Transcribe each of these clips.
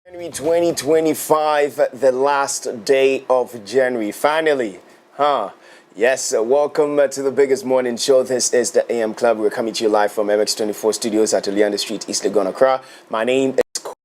January 2025, the last day of January. Finally, Yes, welcome to the biggest morning show. This is the AM Club. We're coming to you live from MX24 Studios at Oleander Street, East Legon, Accra. My name is Kofi.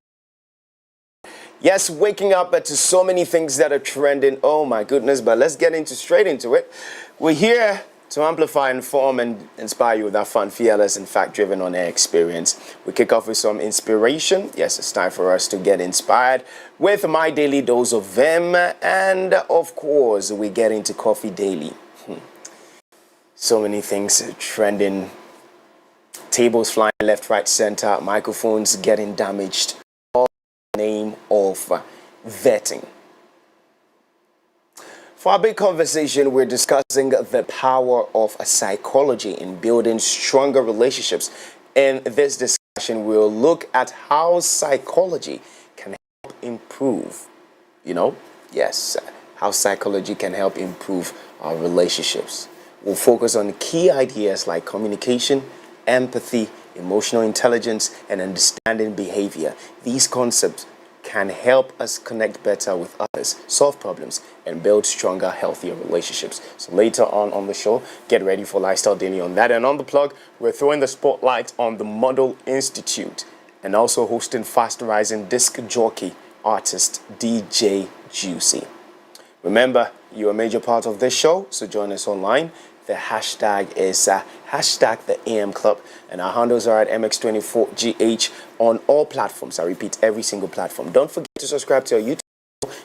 Yes, waking up to so many things that are trending. Oh my goodness, but let's get straight into it. We're here to amplify, inform, and inspire you with our fun, fearless, and fact-driven on-air experience. We kick off with some inspiration. Yes, it's time for us to get inspired with my daily dose of Vim, and of course, we get into Kofi Daily. So many things trending. Tables flying left, right, center. Microphones getting damaged. All in the name of vetting. For our big conversation, we're discussing the power of psychology in building stronger relationships. In this discussion, we'll look at how psychology can help improve, how psychology can help improve our relationships. We'll focus on key ideas like communication, empathy, emotional intelligence, and understanding behavior. These concepts can help us connect better with others, solve problems, and build stronger, healthier relationships. So later on the show, get ready for Lifestyle Daily on that. And on the plug, we're throwing the spotlight on the Model Institute and also hosting fast rising disc jockey artist DJ Juicy. Remember, you're a major part of this show, so join us online. The hashtag is hashtag the AM Club, and our handles are at MX24GH on all platforms. I repeat, every single platform. Don't forget to subscribe to our YouTube,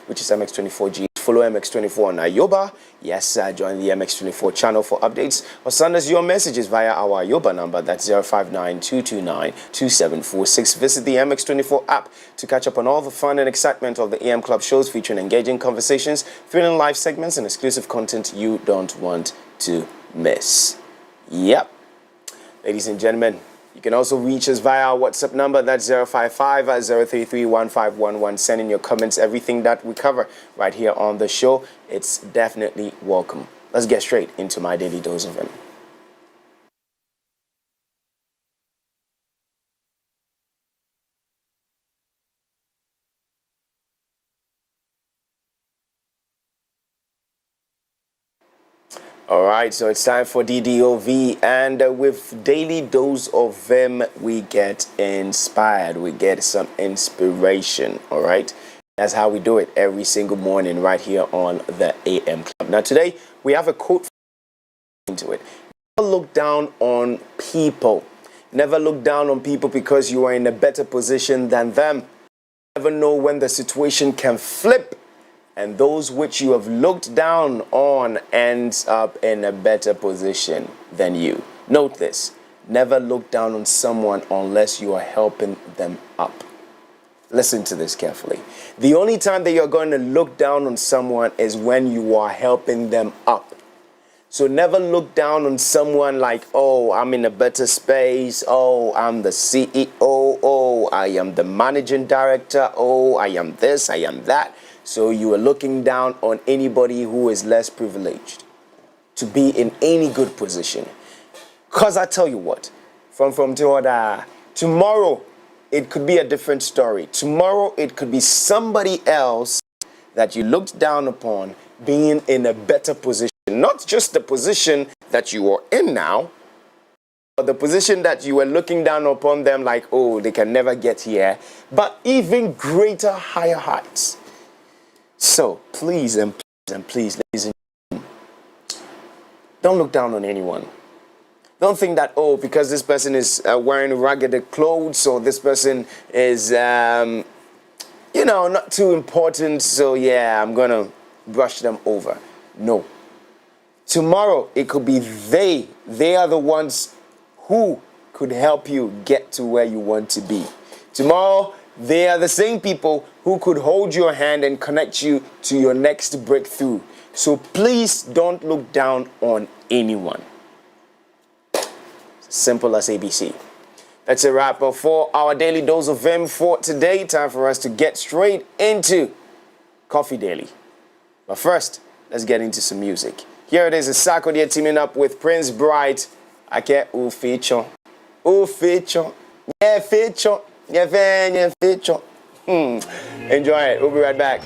which is MX24GH. Follow MX24 on Ayoba. Yes, join the MX24 channel for updates, or send us your messages via our Ayoba number. That's 059-229-2746. Visit the MX24 app to catch up on all the fun and excitement of the AM Club shows, featuring engaging conversations, thrilling live segments, and exclusive content you don't want to miss. Yep. Ladies and gentlemen, you can also reach us via our WhatsApp number. That's 055-033-1511. Send in your comments, everything that we cover right here on the show. It's definitely welcome. Let's get straight into my daily dose of him. All right, so it's time for DDOV, and with Daily Dose of Vim, we get inspired. We get some inspiration, all right? That's how we do it every single morning right here on the AM Club. Now, today, we have a quote into it. Never look down on people. Never look down on people because you are in a better position than them. Never know when the situation can flip, and those which you have looked down on ends up in a better position than you. Note this: never look down on someone unless you are helping them up. Listen to this carefully. The only time that you're going to look down on someone is when you are helping them up. So never look down on someone like, oh, I'm in a better space. Oh, I'm the CEO. Oh, I am the managing director. Oh, I am this, I am that. So you are looking down on anybody who is less privileged to be in any good position. Because I tell you what, from tomorrow, it could be a different story. Tomorrow, it could be somebody else that you looked down upon being in a better position. Not just the position that you are in now, but the position that you were looking down upon them like, oh, they can never get here, but even greater, higher heights. So please and please, ladies and gentlemen, don't look down on anyone. Don't think that, oh, because this person is wearing ragged clothes, or this person is, not too important, so yeah, I'm going to brush them over. No. Tomorrow, it could be they. They are the ones who could help you get to where you want to be. Tomorrow, they are the same people who could hold your hand and connect you to your next breakthrough. So please don't look down on anyone. Simple as ABC. That's a wrap for our daily dose of Vim for today. Time for us to get straight into Kofi Daily. But first, let's get into some music. Here it is, Sakodia teaming up with Prince Bright. I can't feature. Yeah, feature. Yeah, feature. Enjoy it. We'll be right back.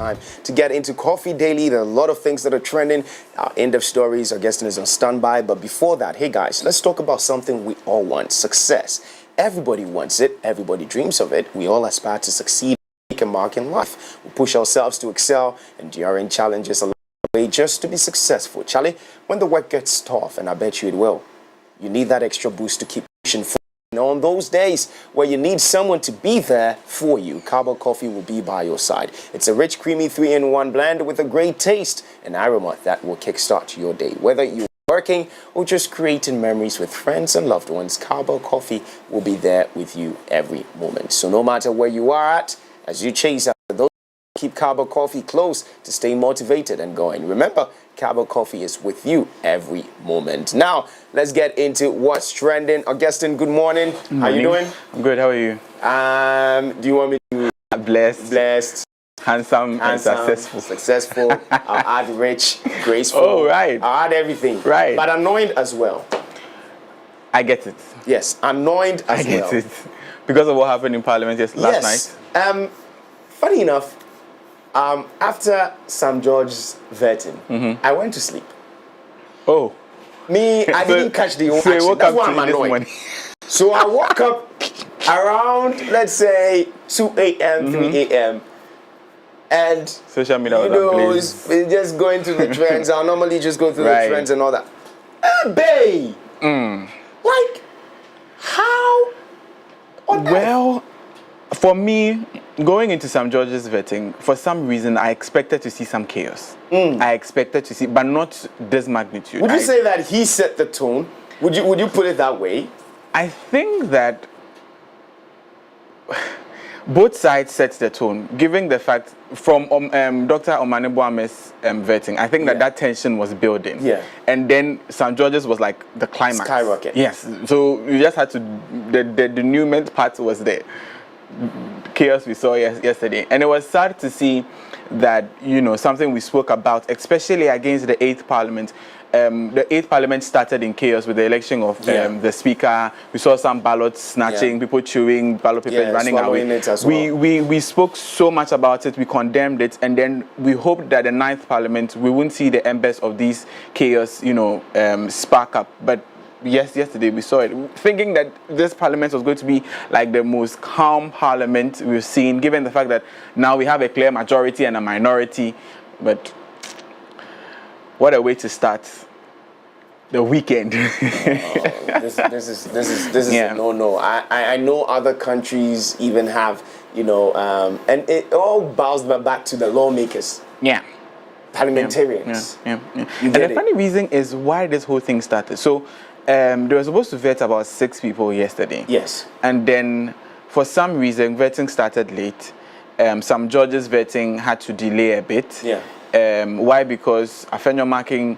time to get into Coffee Daily. There are a lot of things that are trending. Our end of stories, our guest is on standby. But before that, hey guys, let's talk about something we all want: success. Everybody wants it. Everybody dreams of it. We all aspire to succeed, make a mark in life. We push ourselves to excel, enduring challenges along the way just to be successful. Charlie, when the work gets tough, and I bet you it will, you need that extra boost to keep pushing forward. On those days where you need someone to be there for you, Kpodo Coffee will be by your side. It's a rich, creamy 3-in-1 blend with a great taste and aroma that will kickstart your day. Whether you're working or just creating memories with friends and loved ones, Kpodo Coffee will be there with you every moment. So no matter where you are at, as you chase after those, keep Kpodo Coffee close to stay motivated and going. Remember, Kpodo Coffee is with you every moment. Now, let's get into what's trending. Augustine, good morning. How you doing? I'm good. How are you? Do you want me to blessed, handsome, and successful? Successful. I'll add rich, graceful. Oh, right. I'll add everything. Right. But anointed as well. I get it. Yes, anointed as well. I get it. Because of what happened in Parliament last night. Funny enough, after Sam George's vetting, I went to sleep. Oh. Me, I didn't catch the whole action. That's why I'm annoyed. So I woke up around, let's say, 2 a.m., 3 a.m. And, social media was it's just going through the trends. I'll normally just go through the trends and all that. Hey, babe! Like, how? Well, for me, going into Sam George's vetting, for some reason, I expected to see some chaos. I expected to see, but not this magnitude. Would you say that he set the tone? Would you put it that way? I think that both sides set the tone, given the fact from Dr. Omane Boame's vetting. I think that tension was building. Yeah. And then St. George's was like the climax. Skyrocket. Yes. So you just had to, the denouement part was there. Chaos we saw yesterday. And it was sad to see that, something we spoke about, especially against the 8th Parliament. The 8th Parliament started in chaos with the election of the Speaker. We saw some ballots snatching, people chewing ballot papers, running away. It as well. We spoke so much about it, we condemned it, and then we hoped that the 9th Parliament, we wouldn't see the embers of these chaos, spark up. But yesterday we saw it, thinking that this Parliament was going to be like the most calm Parliament we've seen, given the fact that now we have a clear majority and a minority. But what a way to start the weekend. This is a no. I know other countries even have, and it all boils back to the lawmakers. Yeah. Parliamentarians. Yeah. And the funny reason is why this whole thing started. So they were supposed to vet about 6 people yesterday. Yes. And then for some reason vetting started late. Some judges' vetting had to delay a bit. Yeah. Why? Because Afenyo Marking,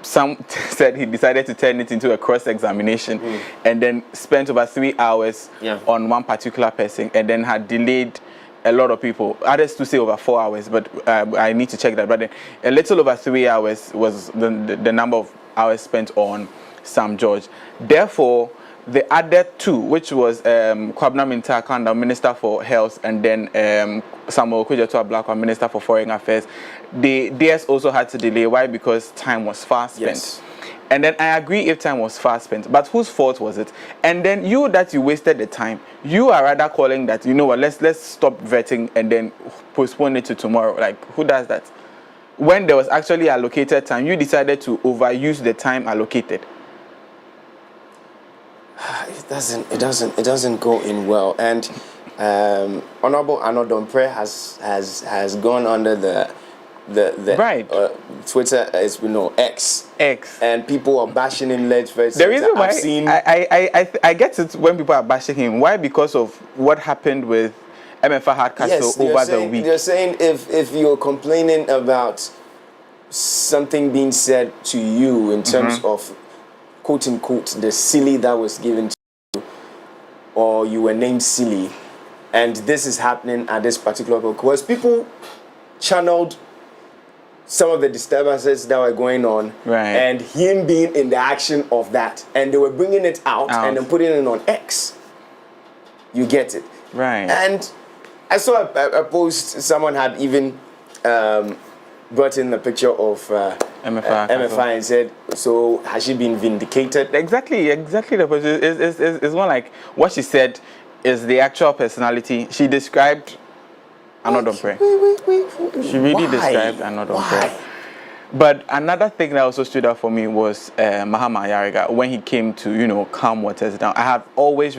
some said he decided to turn it into a cross-examination and then spent over 3 hours on one particular person and then had delayed a lot of people. Others to say over 4 hours, but I need to check that. But then a little over 3 hours was the number of hours spent on Sam George. Therefore, the other 2, which was Kwabena Mintakanda, Minister for Health, and then Samuel Okudzeto Ablakwa, Minister for Foreign Affairs, theirs also had to delay. Why? Because time was fast spent. Yes. And then I agree if time was fast spent, but whose fault was it? And then you wasted the time, you are rather calling that, let's stop vetting and then postpone it to tomorrow. Like, who does that? When there was actually allocated time, you decided to overuse the time allocated. It doesn't go in well. And Honorable Anodompre has gone under the Twitter is X, and people are bashing him left, right. The reason why I get it when people are bashing him, why? Because of what happened with MFA Hardcastle over the week. They're saying if you're complaining about something being said to you in terms of quote unquote the silly that was given to you, or you were named silly, and this is happening at this particular point, because people channeled some of the disturbances that were going on, and him being in the action of that, and they were bringing it out and then putting it on X. You get it, right? And I saw a post. Someone had even brought in the picture of MFI and said, "So has she been vindicated?" Exactly. The person is more like what she said is the actual personality. She described Anodom Prayer. She really described Anodom Prayer. But another thing that also stood out for me was Mahama Ayariga when he came to, calm waters down. I have always,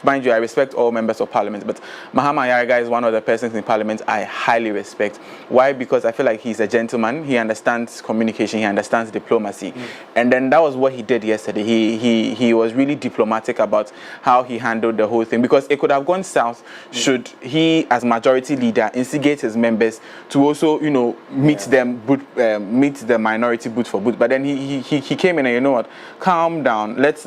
mind you, I respect all members of parliament, but Mahama Ayariga is one of the persons in parliament I highly respect. Why? Because I feel like he's a gentleman. He understands communication. He understands diplomacy. And then that was what he did yesterday. He was really diplomatic about how he handled the whole thing, because it could have gone south should he, as majority leader, instigate his members to also, meet them, meet the minority boot for boot. But then he came in and, you know what, calm down, let's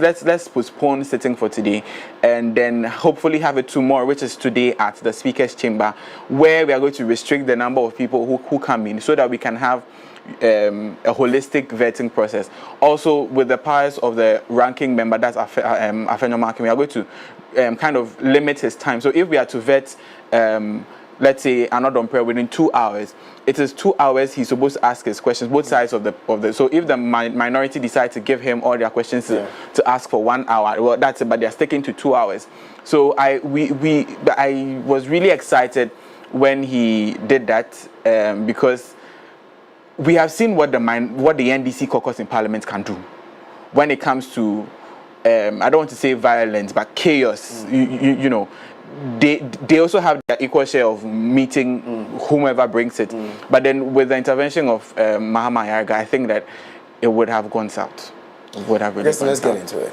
postpone sitting for today and then hopefully have it tomorrow, which is today, at the speaker's chamber, where we are going to restrict the number of people who come in so that we can have a holistic vetting process. Also, with the powers of the ranking member, that's Afenyo Marking, we are going to kind of limit his time. So if we are to vet let's say Anodom Prayer within 2 hours, it is 2 hours he's supposed to ask his questions, both sides of the so if the minority decide to give him all their questions to ask for 1 hour, well, that's it, but they're sticking to 2 hours. So I was really excited when he did that, because we have seen what the NDC caucus in parliament can do when it comes to I don't want to say violence, but chaos. You know, they also have their equal share of meeting whomever brings it. But then with the intervention of Mahama Ayariga, I think that it would have gone south. It would have really let's get into it.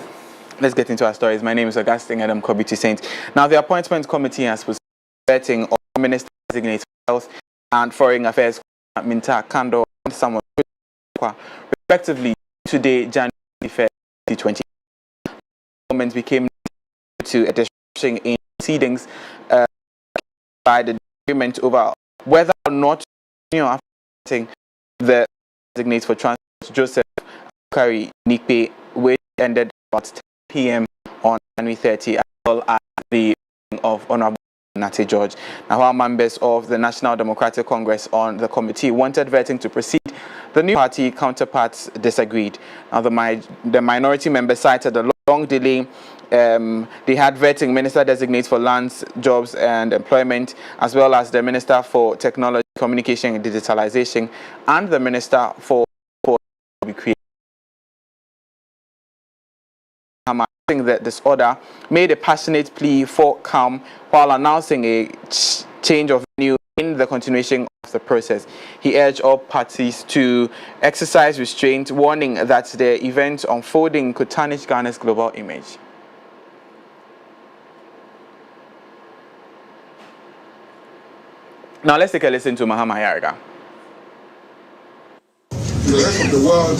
Let's get into our stories. My name is Augustine Adam Kobi Saint. Now, the appointment committee has been vetting all minister designated for health and foreign affairs, Minta Kando and Samuel, respectively, today, January 1st, 2020. Government became to a discussion in proceedings by the agreement over whether or not the designates for transport Joseph Kari Nikpe, which ended about 10 p.m. on January 30, as well as the of Honorable Nate George. Now, while members of the National Democratic Congress on the committee wanted vetting to proceed, the new party counterparts disagreed. Now, the minority members cited a long delay. They had vetting Minister Designates for Lands, Jobs and Employment, as well as the Minister for Technology, Communication and Digitalization, and the Minister for Creation. That this order made a passionate plea for calm while announcing a change of venue in the continuation of the process. He urged all parties to exercise restraint, warning that the event unfolding could tarnish Ghana's global image. Now let's take a listen to Mahama Ayariga. The rest of the world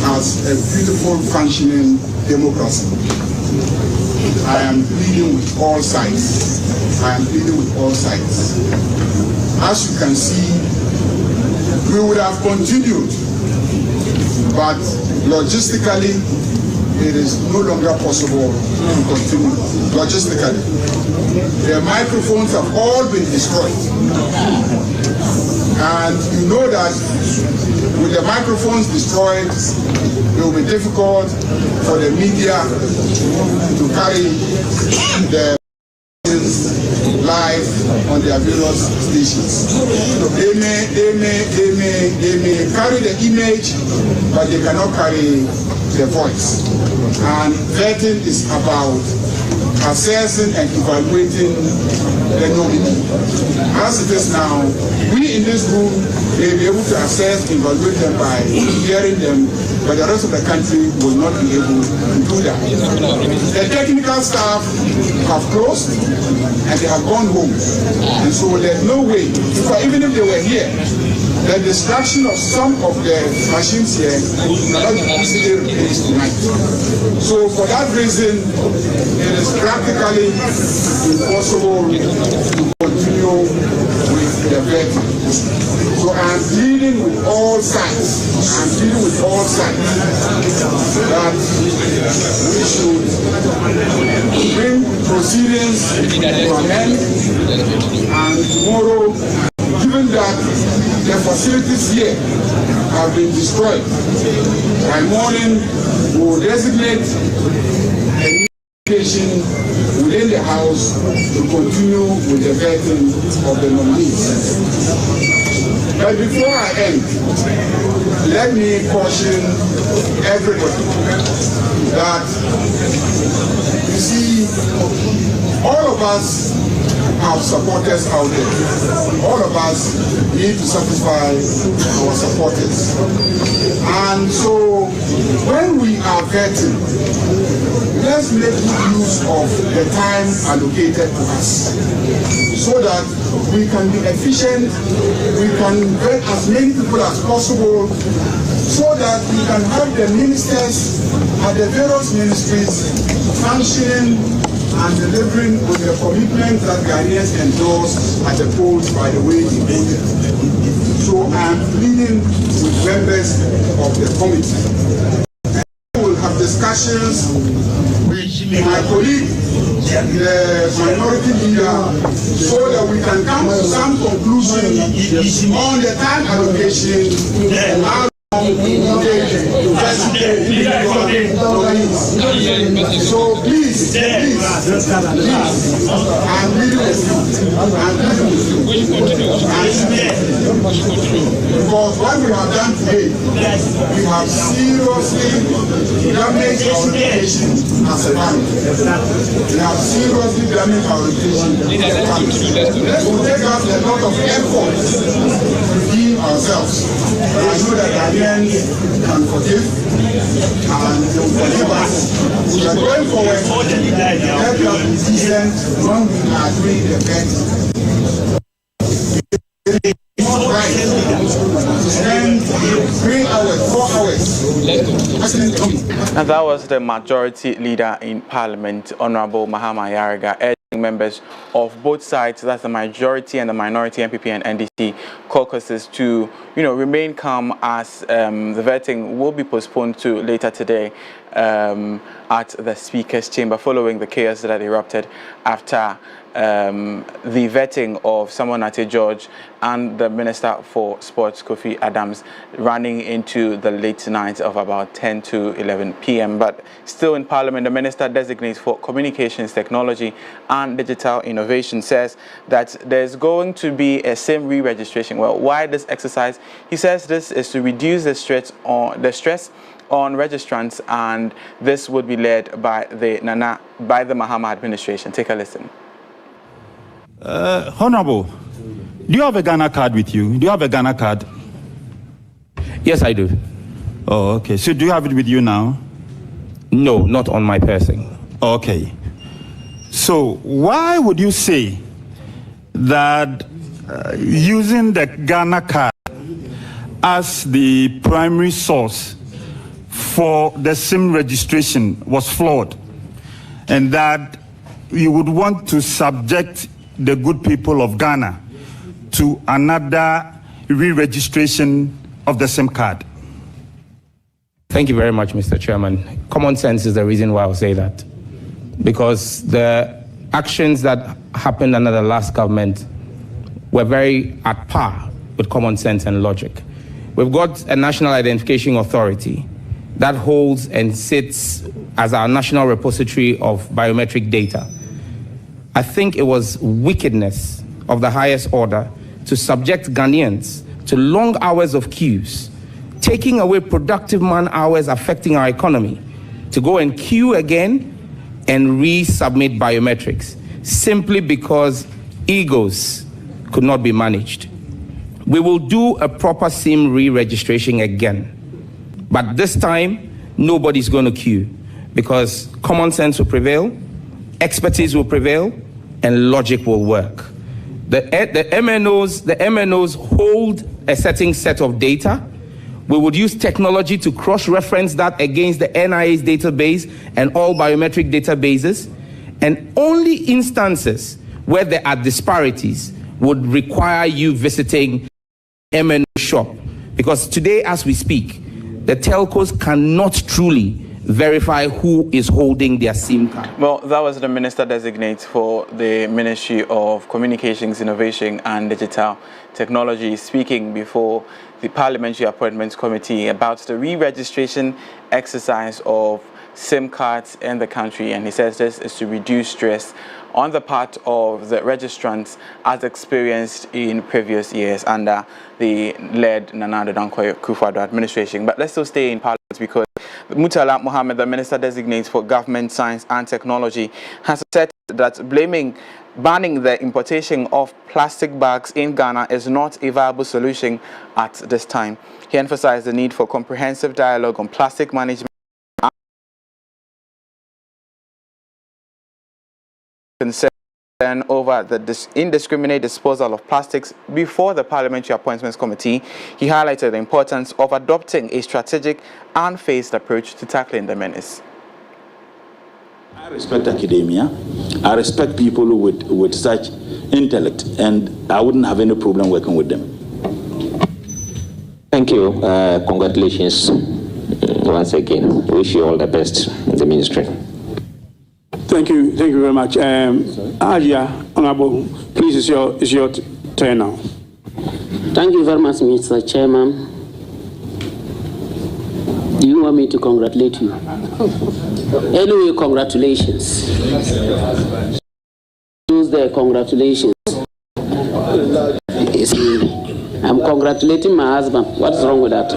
has a beautiful functioning democracy. I am pleading with all sides. As you can see, we would have continued, but logistically, it is no longer possible to continue. Logistically, the microphones have all been destroyed. And you know that with the microphones destroyed, it will be difficult for the media to carry the live on their various stations. They may carry the image, but they cannot carry the voice. And vetting is about assessing and evaluating the nominee. As it is now, we in this room may be able to assess and evaluate them by hearing them, but the rest of the country will not be able to do that. The technical staff have closed and they have gone home. And so there's no way, even if they were here, the destruction of some of the machines here cannot be easily replaced tonight. So for that reason, it is practically impossible to continue with the vetting. So I'm pleading with all sides. that we should bring proceedings to an end, and tomorrow, given that the facilities here have been destroyed, by morning we will designate a new location within the House to continue with the vetting of the nominees. But before I end, let me caution everybody that, you see, all of us have supporters out there. All of us need to satisfy our supporters. And so when we are vetting, let's make use of the time allocated to us so that we can be efficient, we can vet as many people as possible, so that we can have the ministers at the various ministries functioning and delivering on the commitment that Ghanaians endorsed at the polls by the way they voted. So I'm pleading with members of the committee. We will have discussions with my colleague, the minority leader, so that we can come to some conclusion on the time allocation and how so please, I'm leading with you. Because what we have done today, we have seriously damaged our reputation as a family. We have seriously damaged our reputation as a family. This will take us a lot of effort to redeem ourselves. But I know that Ghanaians can forgive and they will forgive us. We are going forward. Let us be decent when we are doing the best. Right. Spend 3 hours, 4 hours. And that was the majority leader in Parliament, Honorable Mahama Yariga, urging members of both sides, that's the majority and the minority MPP and NDC caucuses, to remain calm as the vetting will be postponed to later today at the Speaker's chamber following the chaos that erupted after the vetting of Samuel Nate George and the Minister for Sports, Kofi Adams, running into the late night of about 10 to 11 p.m. But still in Parliament, the Minister designates for Communications Technology and Digital Innovation says that there's going to be a SIM re-registration. Well, why this exercise? He says this is to reduce the stress on registrants, and this would be led by the Mahama administration. Take a listen. Honorable, do you have a Ghana card with you? Do you have a Ghana card? Yes, I do. Oh, okay. So do you have it with you now? No, not on my person. Okay. So why would you say that using the Ghana card as the primary source for the SIM registration was flawed, and that you would want to subject the good people of Ghana to another re-registration of the SIM card? Thank you very much, Mr. Chairman. Common sense is the reason why I'll say that. Because the actions that happened under the last government were very at par with common sense and logic. We've got a National Identification Authority that holds and sits as our national repository of biometric data. I think it was wickedness of the highest order to subject Ghanaians to long hours of queues, taking away productive man hours affecting our economy, to go and queue again and resubmit biometrics, simply because egos could not be managed. We will do a proper SIM re-registration again, but this time nobody's going to queue, because common sense will prevail, expertise will prevail, and logic will work. The MNOs hold a certain set of data. We would use technology to cross-reference that against the NIA's database and all biometric databases, and only instances where there are disparities would require you visiting MNO shop. Because today, as we speak, the telcos cannot truly verify who is holding their SIM card. Well, that was the Minister Designate for the Ministry of Communications, Innovation and Digital Technology speaking before the Parliamentary Appointments Committee about the re-registration exercise of SIM cards in the country, and he says this is to reduce stress on the part of the registrants as experienced in previous years under the led Nana Kpodo administration. But let's still stay in Parliament because Murtala Mohammed, the Minister Designate for Government, Science and Technology, has said that banning the importation of plastic bags in Ghana is not a viable solution at this time. He emphasized the need for comprehensive dialogue on plastic management concern over the indiscriminate disposal of plastics before the Parliamentary Appointments Committee. He highlighted the importance of adopting a strategic and phased approach to tackling the menace. I respect academia. I respect people with such intellect, and I wouldn't have any problem working with them. Thank you. Congratulations once again. Wish you all the best in the ministry. Thank you very much. Aja, Honorable, please, it's your turn now. Thank you very much, Mr. Chairman. Do you want me to congratulate you? Anyway, congratulations. Use the congratulations. You see, I'm congratulating my husband. What's wrong with that?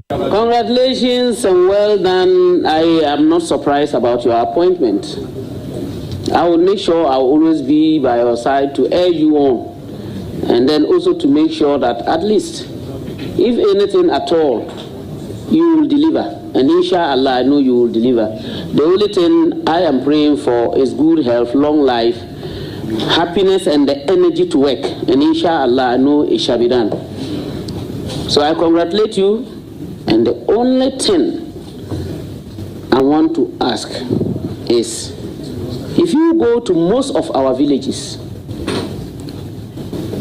Congratulations and well done. I am not surprised about your appointment. I will make sure I will always be by your side to urge you on, and then also to make sure that at least, if anything at all, you will deliver. And inshallah, I know you will deliver. The only thing I am praying for is good health, long life, happiness, and the energy to work. And inshallah, I know it shall be done. So I congratulate you. And the only thing I want to ask is, if you go to most of our villages,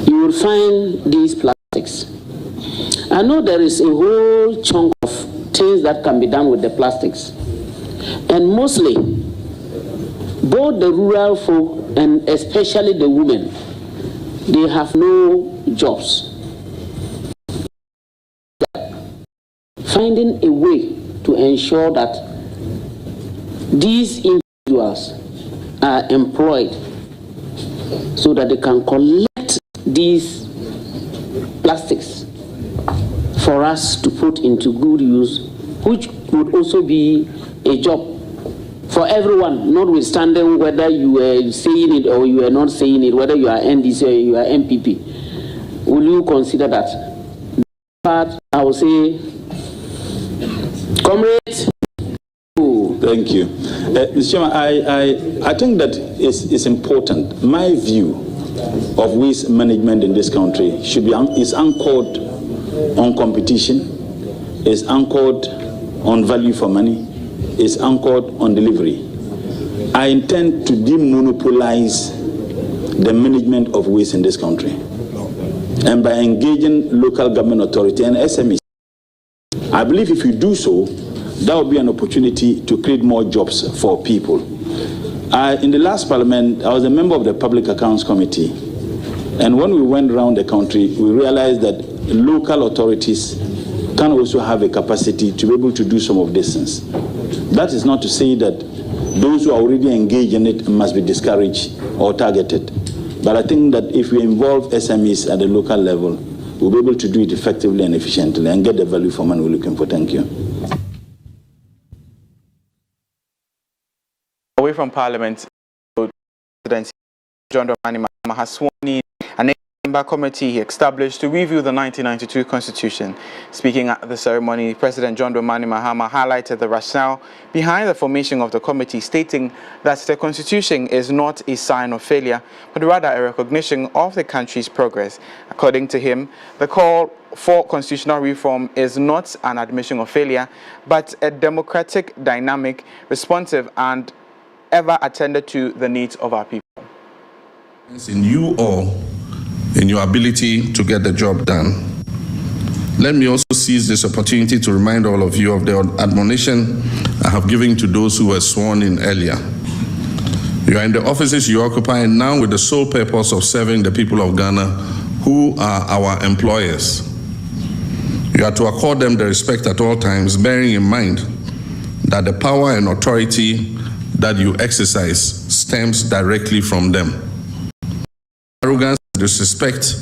you will find these plastics. I know there is a whole chunk of things that can be done with the plastics. And mostly, both the rural folk and especially the women, they have no jobs. Finding a way to ensure that these individuals are employed so that they can collect these plastics for us to put into good use, which would also be a job for everyone, notwithstanding whether you were saying it or you are not saying it, whether you are NDC or you are MPP. Will you consider that? But I will say, comrades. Thank you. Mr. Chairman, I think that it's important. My view of waste management in this country is anchored on competition, is anchored on value for money, is anchored on delivery. I intend to demonopolize the management of waste in this country. And by engaging local government authority and SMEs, I believe if you do so, that will be an opportunity to create more jobs for people. In the last parliament, I was a member of the Public Accounts Committee. And when we went around the country, we realized that local authorities can also have a capacity to be able to do some of these things. That is not to say that those who are already engaged in it must be discouraged or targeted. But I think that if we involve SMEs at the local level, we'll be able to do it effectively and efficiently and get the value for money we're looking for. Thank you. Away from Parliament, President John Dramani Mahama has sworn in an member committee established to review the 1992 Constitution. Speaking at the ceremony, President John Dramani Mahama highlighted the rationale behind the formation of the committee, stating that the Constitution is not a sign of failure, but rather a recognition of the country's progress. According to him, the call for constitutional reform is not an admission of failure, but a democratic, dynamic, responsive, and ever attended to the needs of our people. In you all, in your ability to get the job done. Let me also seize this opportunity to remind all of you of the admonition I have given to those who were sworn in earlier. You are in the offices you occupy now with the sole purpose of serving the people of Ghana, who are our employers. You are to accord them the respect at all times, bearing in mind that the power and authority that you exercise stems directly from them. Arrogance and disrespect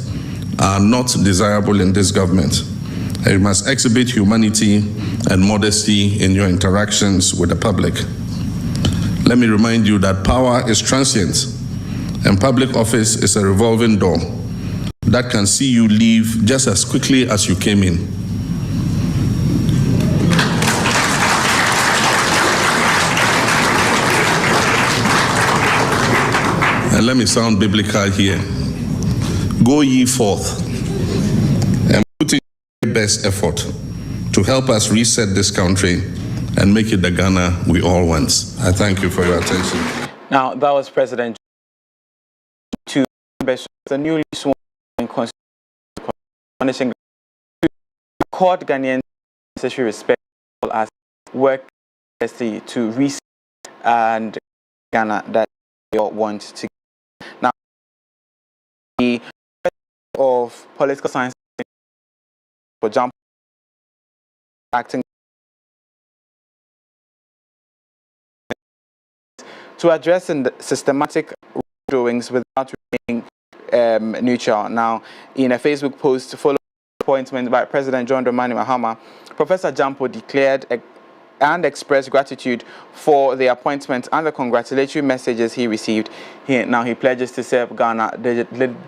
are not desirable in this government. You must exhibit humanity and modesty in your interactions with the public. Let me remind you that power is transient and public office is a revolving door that can see you leave just as quickly as you came in. And let me sound biblical here. Go ye forth and put in your best effort to help us reset this country and make it the Ghana we all want. I thank you for your attention. Now, that was President to the newly sworn in Constitution to accord Ghanaians necessary respect as work to reset and Ghana that they all want to. Now, the of political science, for example, acting to address the systematic wrongdoings without remaining neutral. Now, in a Facebook post following the appointment by President John Dramani Mahama, Professor Jampo declared and expressed gratitude for the appointment and the congratulatory messages he received. Now he pledges to serve Ghana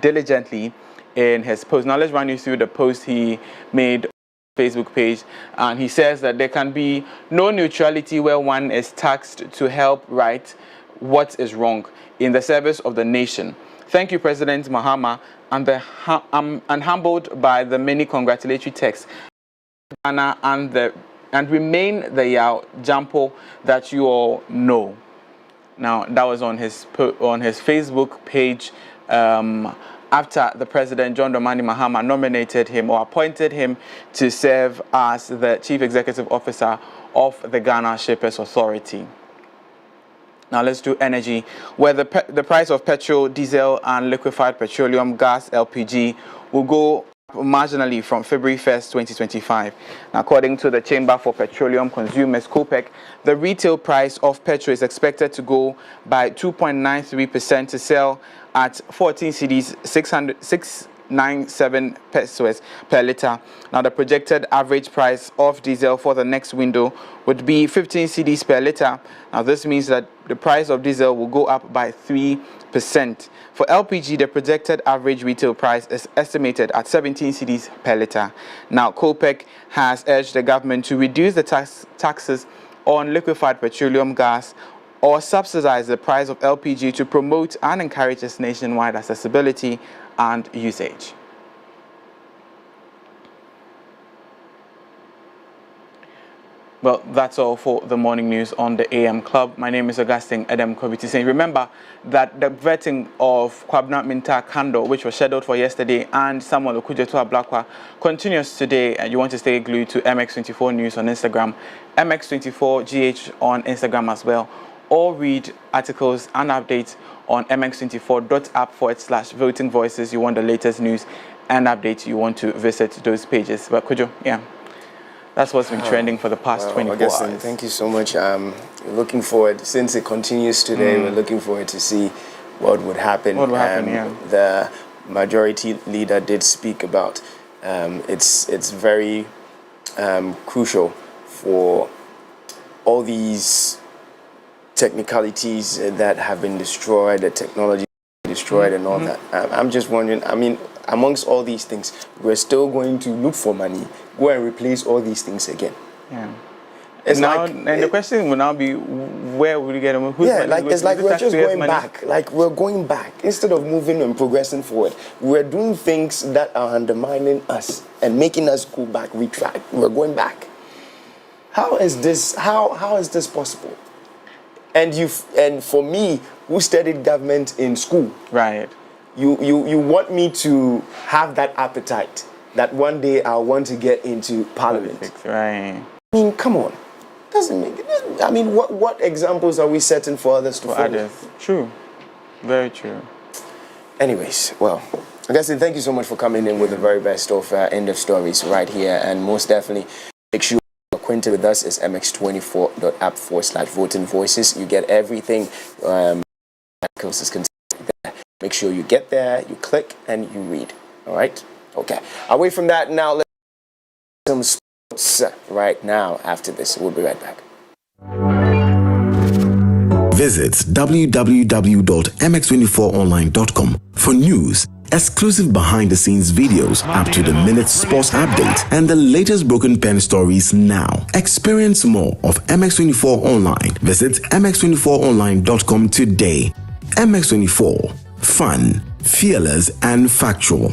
diligently in his post. Now let's run you through the post he made on his Facebook page. And he says that there can be no neutrality where one is tasked to help right what is wrong in the service of the nation. Thank you, President Mahama, and humbled by the many congratulatory texts Ghana and remain the Yao Jampo that you all know. Now that was on his Facebook page after the President John Dramani Mahama nominated him or appointed him to serve as the Chief Executive Officer of the Ghana Shippers Authority. Now let's do energy, where the price of petrol, diesel and liquefied petroleum gas (LPG) will go marginally from February 1st, 2025. Now, according to the Chamber for Petroleum Consumers, (COPEC), the retail price of petrol is expected to go by 2.93% to sell at 14 cedis 697 pesos per litre. Now, the projected average price of diesel for the next window would be 15 cedis per litre. Now, this means that the price of diesel will go up by 3%. For LPG, the projected average retail price is estimated at 17 cedis per litre. Now, COPEC has urged the government to reduce the taxes on liquefied petroleum gas or subsidize the price of LPG to promote and encourage its nationwide accessibility and usage. Well, that's all for the morning news on the AM Club. My name is Augustine Adam Kofi. Remember that the vetting of Kwabena Minta Kando, which was scheduled for yesterday, and Samuel Okujetua Blakwa continues today. And you want to stay glued to MX24 News on Instagram, MX24GH on Instagram as well, or read articles and updates on mx24.app/voting voices. You want the latest news and updates, you want to visit those pages. But Kujo, yeah. That's what's been trending for the past 24 hours. Thank you so much. Looking forward, since it continues today, we're looking forward to see what would happen. What will happen, yeah. The majority leader did speak about it's very crucial for all these technicalities that have been destroyed, the technology destroyed and all that. I'm just wondering, I mean, amongst all these things, we're still going to look for money, go and replace all these things again. Yeah. It's now, like, and the question will now be, where will you get them? It's like we're just going back. Like we're going back. Instead of moving and progressing forward, we're doing things that are undermining us and making us go back, retract. We're going back. How is this possible? And for me, who studied government in school, right? You want me to have that appetite that one day I want to get into parliament. Right. I mean, come on. Doesn't make it. I mean, what examples are we setting for others to follow? Others. True. Very true. Anyways, well, Augustine, thank you so much for coming in with the very best of end of stories right here. And most definitely, make sure you're acquainted with us is mx24.app/voting voices. You get everything is concerned there. Make sure you get there, you click, and you read. All right? Okay. Away from that, now let's some sports right now after this. We'll be right back. Visit www.mx24online.com for news, exclusive behind-the-scenes videos, up-to-the-minute sports updates, and the latest broken pen stories now. Experience more of MX24 Online. Visit mx24online.com today. MX24. Fun, fearless, and factual.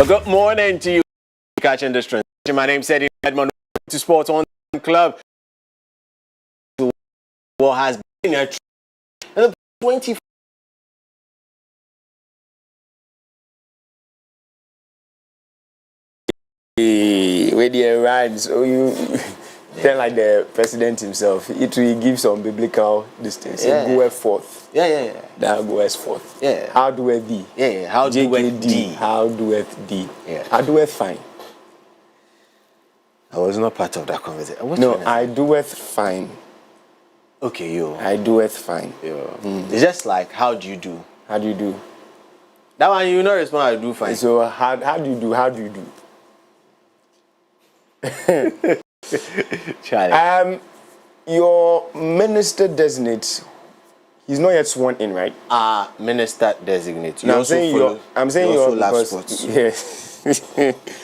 Good morning to you, catching this trend. My name is Eddie Edmond to Sports on Club. What has been a 20 Where the rhymes, so you tell like the president himself, it will give some biblical distance. Yeah. Go forth. Yeah. That goes forth. Yeah. How doeth thee? Yeah. How doeth thee? How doeth thee? Yeah. I doeth fine. I was not part of that conversation. No, I doeth fine. Okay, yo. I doeth fine. Yo. It's just like, how do you do? How do you do? That one you not respond. I do fine. So how do you do? How do you do? Charlie. Your minister designate, he's not yet sworn in, right? Minister designate. No, I'm saying you're because sports. Yes.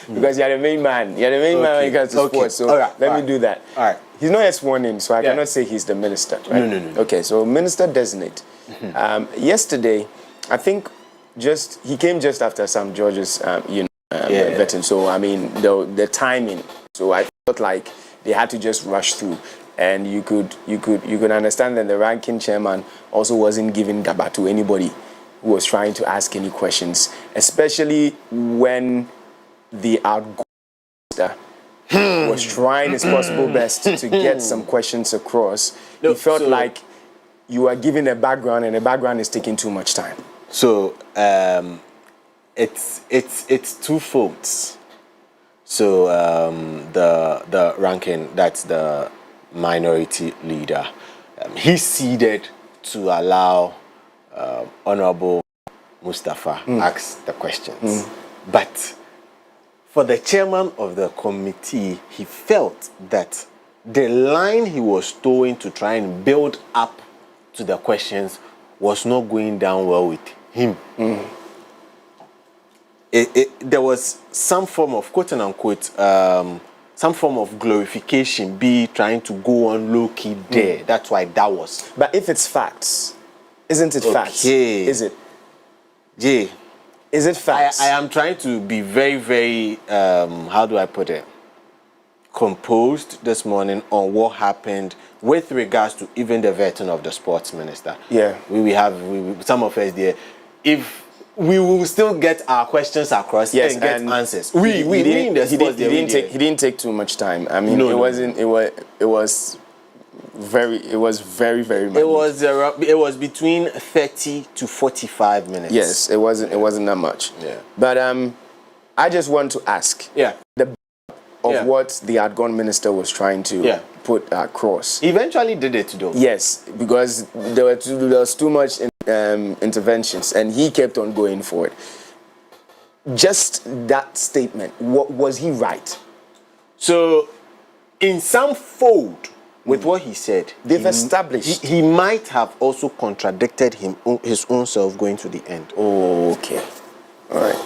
Because you're the main man. You're the main man when it comes to sports. So let me do that. All right. He's not yet sworn in, so I cannot say he's the minister, right? No. Okay, so minister designate. Yesterday, I think he came just after Sam George's vetting. So I mean the timing. So I felt like they had to just rush through, and you could understand that the ranking chairman also wasn't giving gaba to anybody who was trying to ask any questions, especially when the outgoing minister was trying his possible best to get some questions across. He felt like you are giving a background, and the background is taking too much time. So it's twofold. So the ranking, that's the minority leader, he ceded to allow Honorable Mustafa ask the questions. But for the chairman of the committee, he felt that the line he was towing to try and build up to the questions was not going down well with him. There was some form of, quote and unquote, some form of glorification, trying to go on low key there. That's why that was. But if it's facts, isn't it facts? Is it? Yeah. Is it facts? I am trying to be very, very, how do I put it, composed this morning on what happened with regards to even the vetting of the sports minister. Yeah. We have some of us there. If we will still get our questions across and get answers. He didn't take too much time. I mean, it was very minute. It was between 30 to 45 minutes. Yes, it wasn't that much. Yeah. But I just want to ask. Yeah. What the outgone minister was trying to put across. He eventually did it though. Yes, because there was too much interventions, and he kept on going for it. Just that statement, was he right? So, in some fold, with what he said, they've established. He might have also contradicted his own self going to the end. Oh, okay. All right.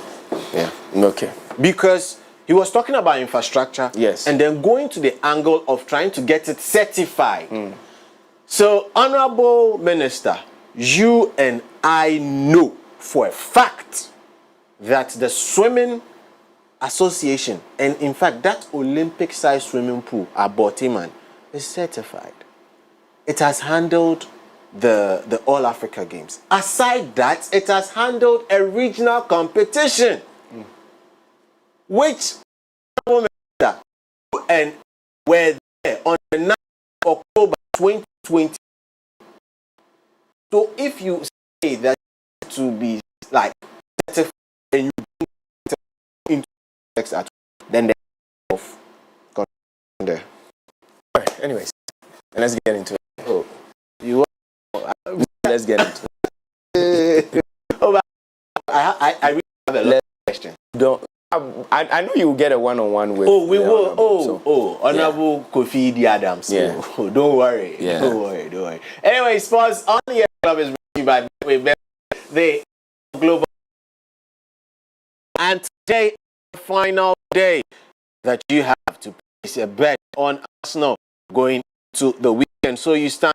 Yeah. Okay. Because he was talking about infrastructure. Yes. And then going to the angle of trying to get it certified. So, Honorable Minister, you and I know for a fact that the Swimming Association, and in fact that Olympic-sized swimming pool at Botiman, is certified. It has handled the All Africa Games. Aside that, it has handled a regional competition, which and were there on the 9th of October 2020. So if you say that to be like certified and you into at then they're off there. All right, anyways, let's get into it. Oh, you let's get into it. Oh, I really have a lot of questions. I know you will get a one-on-one with. Oh, we will. Honorable Kofi Adams. Yeah. Oh, don't worry. Yeah. Don't worry. Anyway, sports on the air club is brought to you by the global. And today, the final day that you have to place a bet on Arsenal going to the weekend. So you stand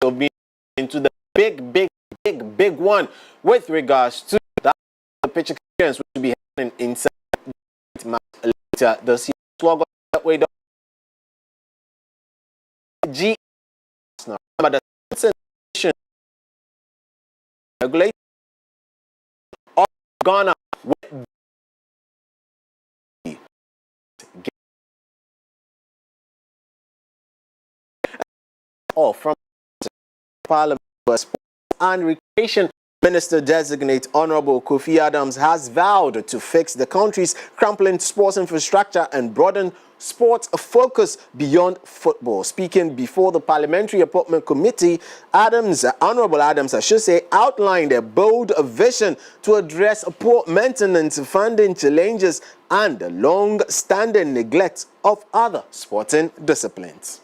to be into the big one with regards to that the pitch experience, which will be happening inside later this year. Swag that way down. G. Remember the regulator of Ghana. From Parliament and Recreation Minister Designate Honorable Kofi Adams has vowed to fix the country's crumbling sports infrastructure and broaden sports focus beyond football. Speaking before the Parliamentary Appointment Committee, Honorable Adams, I should say, outlined a bold vision to address poor maintenance, funding challenges, and the long-standing neglect of other sporting disciplines.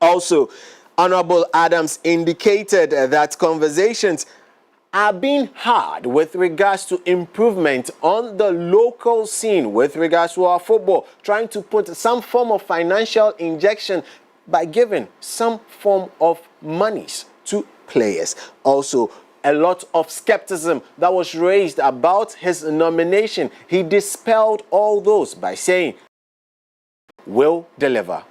Also, Honorable Adams indicated that conversations are being had with regards to improvement on the local scene with regards to our football, trying to put some form of financial injection by giving some form of monies to players. Also, a lot of skepticism that was raised about his nomination. He dispelled all those by saying, "Will deliver."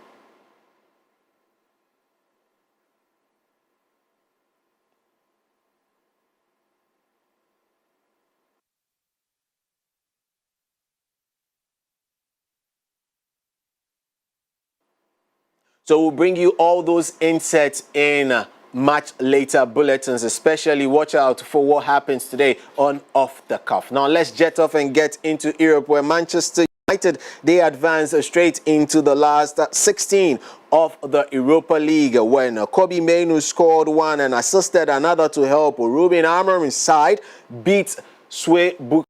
So we'll bring you all those insights in much later bulletins, especially watch out for what happens today on Off the Cuff. Now let's jet off and get into Europe, where Manchester United, they advance straight into the last 16 of the Europa League when Kobe Mainoo scored one and assisted another to help Ruben Amorim's side beat Sway Bucharest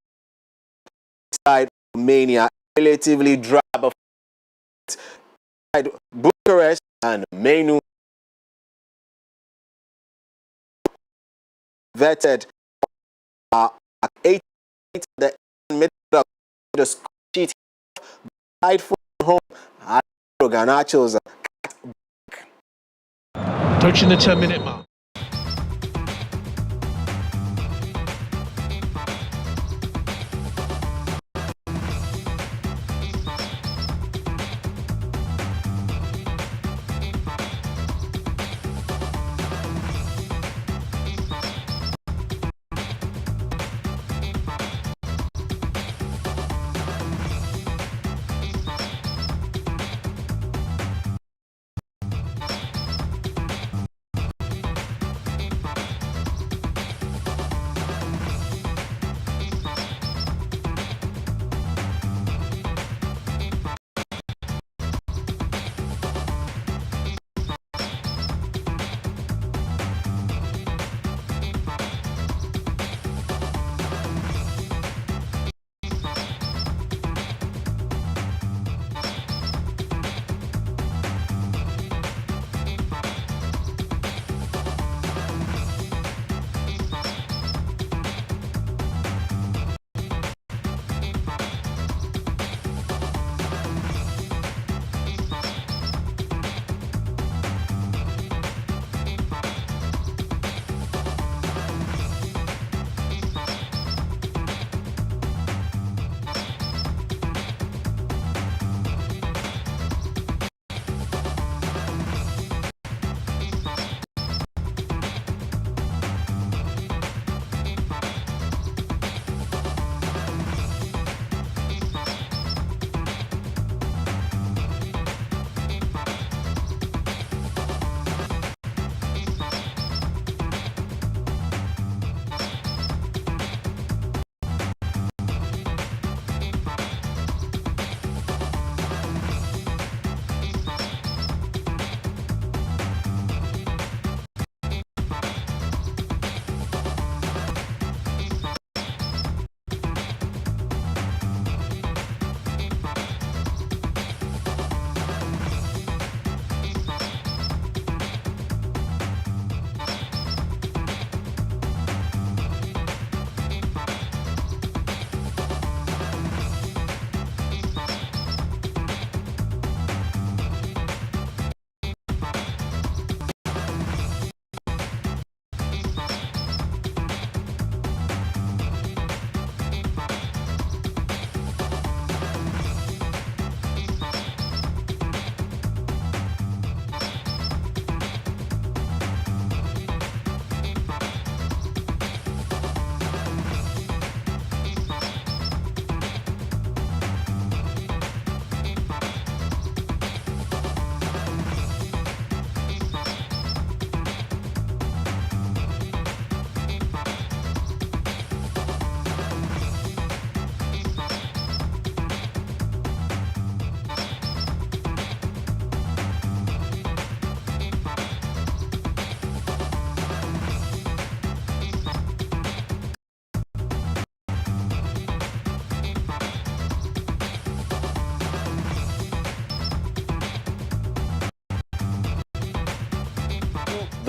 side Romania relatively drab. Bucharest and Mainoo vetted at 8 the middle of the score sheet side for home at Garnacho's touching the 10-minute mark.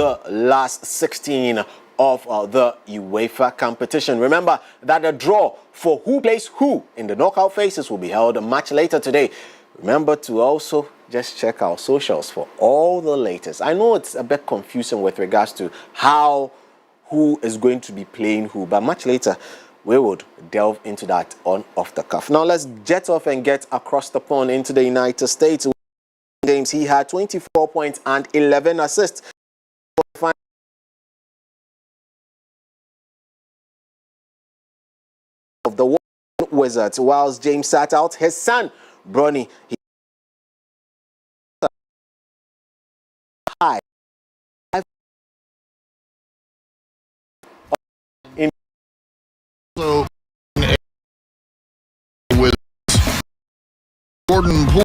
the last 16 of the UEFA competition. Remember that the draw for who plays who in the knockout phases will be held much later today. Remember to also just check our socials for all the latest. I know it's a bit confusing with regards to who is going to be playing who, but much later we would delve into that on Off the Cuff. Now let's jet off and get across the pond into the United States. Games, he had 24 points and 11 assists. Of the Wizards, whilst James sat out his son, Bronny. So, with Gordon Poole,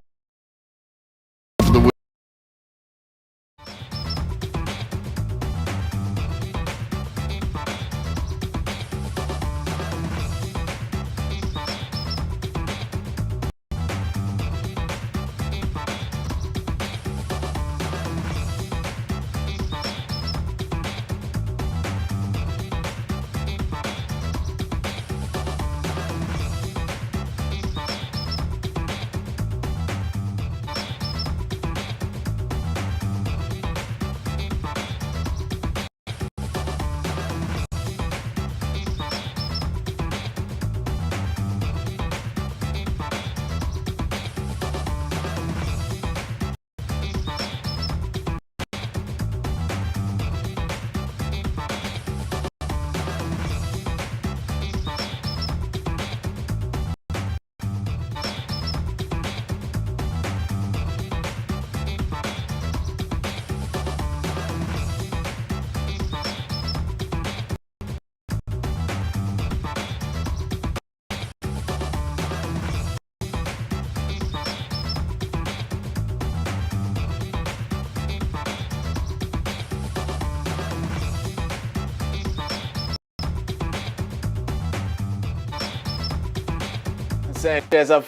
There's a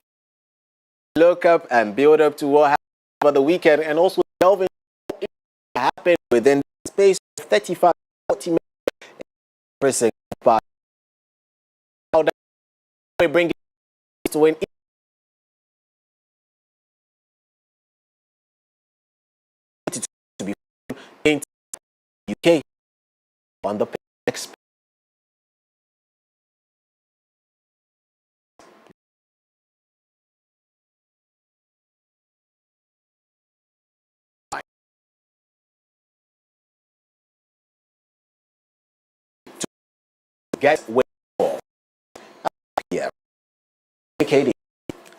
look up and build up to what happened over the weekend, and also delve into what happened within the space of 35-40 minutes. But how that we bring it to win to be in UK on the next. Get way more. Yeah. Katie.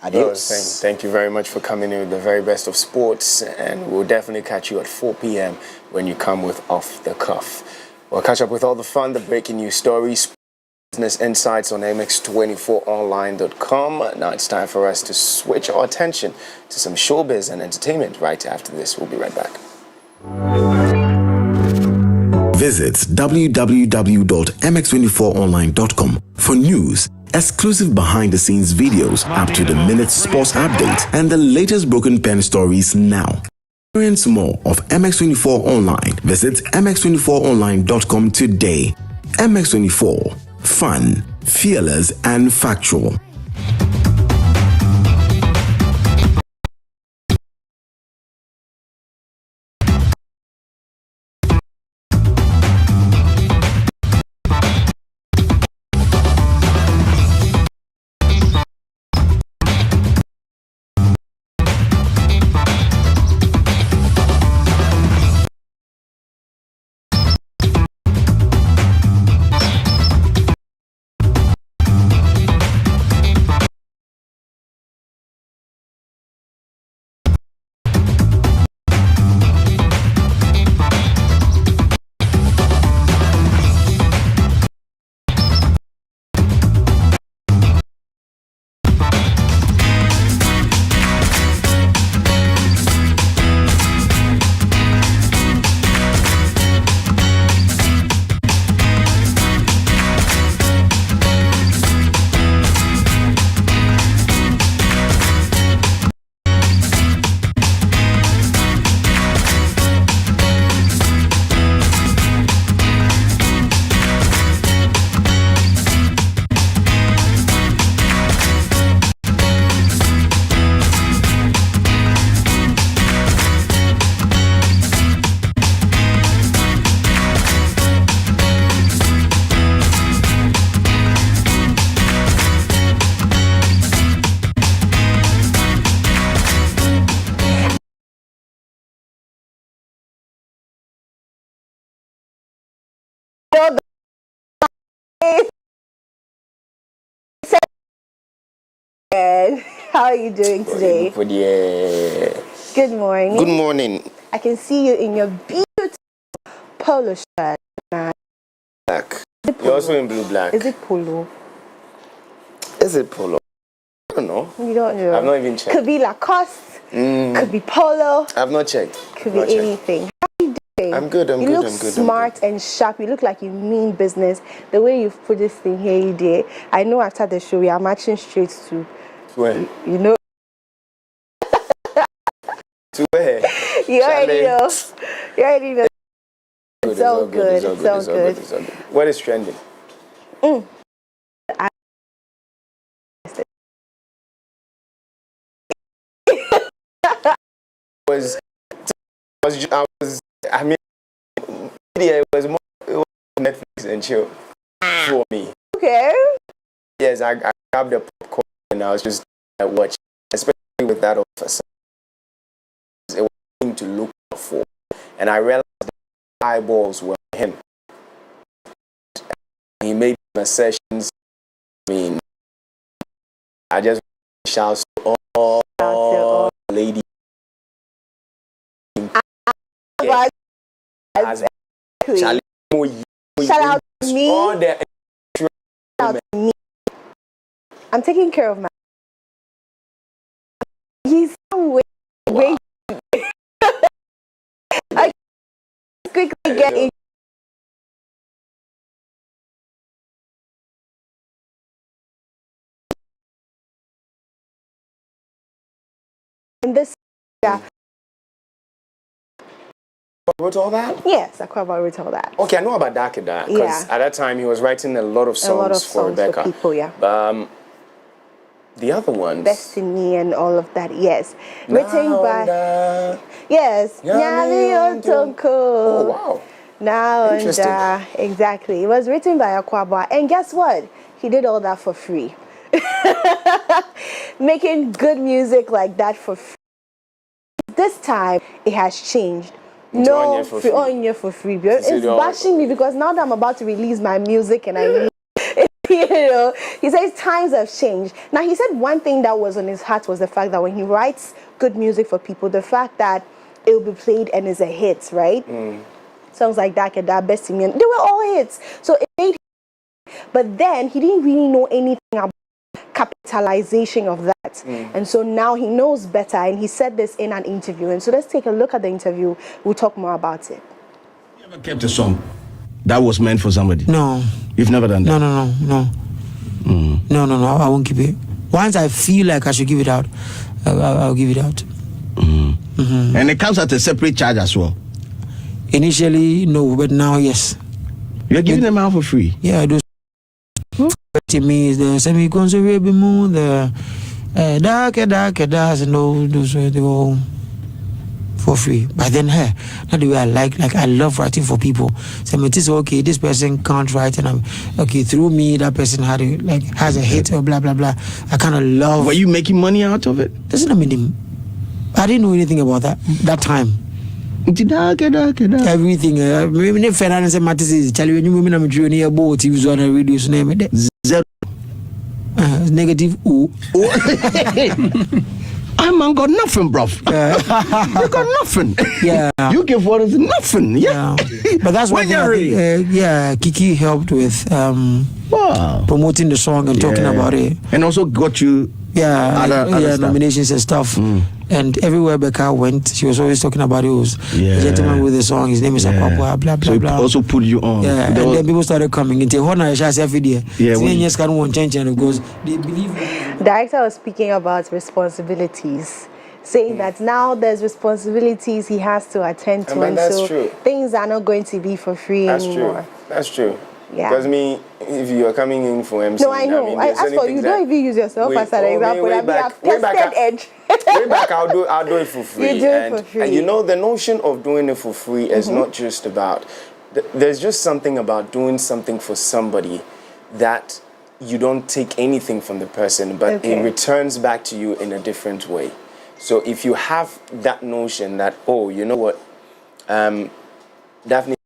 Adios. Thank you very much for coming in with the very best of sports, and we'll definitely catch you at 4 p.m. when you come with Off the Cuff. We'll catch up with all the fun, the breaking news stories, business insights on mx24online.com. Now it's time for us to switch our attention to some showbiz and entertainment right after this. We'll be right back. Visit www.mx24online.com for news, exclusive behind-the-scenes videos, up-to-the-minute sports updates, and the latest broken pen stories now. Experience more of MX24 Online. Visit mx24online.com today. MX24. Fun, fearless, and factual. good. How are you doing today? Good morning. Good morning. I can see you in your beautiful polo shirt. Black. You're also in blue black. Is it polo? Is it polo? I don't know. You don't know. I've not even checked. Could be Lacoste. Could be polo. I've not checked. Could be anything. How are you doing? I'm good. You look smart and sharp. You look like you mean business. The way you've put this thing here, you did. I know after the show we are marching straight to where? You know. To where? You already know. You already know. It's all good. It's all good. What is trending? It was more Netflix and chill for me. Okay. Yes, I grabbed the popcorn and I was just watching, especially with that officer. It was something to look for, and I realized the eyeballs were on him. He made assertions. I mean, I just shout to all ladies. Shout out to me. Shout out to me. I'm taking care of my. He's somewhere. I quickly get in. In this, yeah. Wrote all that? Yes, Akwaba wrote all that. Okay, I know about Dakida because at that time he was writing a lot of songs for Rebecca. For people, yeah. The other ones, Destiny and all of that, yes. Written by yes, Nyali Otonko. Oh wow. Now and exactly. It was written by Akwaba, and guess what? He did all that for free. Making good music like that for free. This time it has changed. No, for free. It's bashing me because now that I'm about to release my music and I you know, he says times have changed. Now he said one thing that was on his heart was the fact that when he writes good music for people, the fact that it will be played and is a hit, right? Songs like that, Best in Me, they were all hits. So it made him, but then he didn't really know anything about capitalization of that, and so now he knows better, and he said this in an interview. And so let's take a look at the interview. We'll talk more about it. You ever kept a song that was meant for somebody? No. You've never done that? No. I won't keep it. Once I feel like I should give it out, I'll give it out. And it comes at a separate charge as well? Initially, no, but now, yes. You're giving them out for free? Yeah, I do. To me, the semi-conservative moon, the dark, and all those they all for free. But then, not the way I like I love writing for people. So it is okay. This person can't write, and I'm okay. Through me, that person has a hit or blah blah blah. I kind of love. Were you making money out of it? Doesn't mean I didn't know anything about that time. Everything. Maybe Fernandez and Mattis is telling you, women I'm journey about he was on a radio name it. Zero. Negative O. I got nothing, bruv. You got nothing. Yeah. You give what is nothing. Yeah. But that's what Kiki helped with promoting the song and talking about it. And also got you other nominations and stuff. And everywhere Becca went, she was always talking about it. Was a gentleman with a song. His name is Akwaba, blah blah blah. Also put you on. Yeah, and then people started coming into Hona Shas every day. Because they believe. Director was speaking about responsibilities, saying that now there's responsibilities he has to attend to, and that's so true. Things are not going to be for free anymore. That's true. Yeah. Because if you are coming in for MC, no, I know. I ask for you. Don't even use yourself as an example. Way back, I'll do it for free. You do it for free. And you know, the notion of doing it for free is not just about. There's just something about doing something for somebody that you don't take anything from the person, but it returns back to you in a different way. So if you have that notion that, oh, you know what, Daphne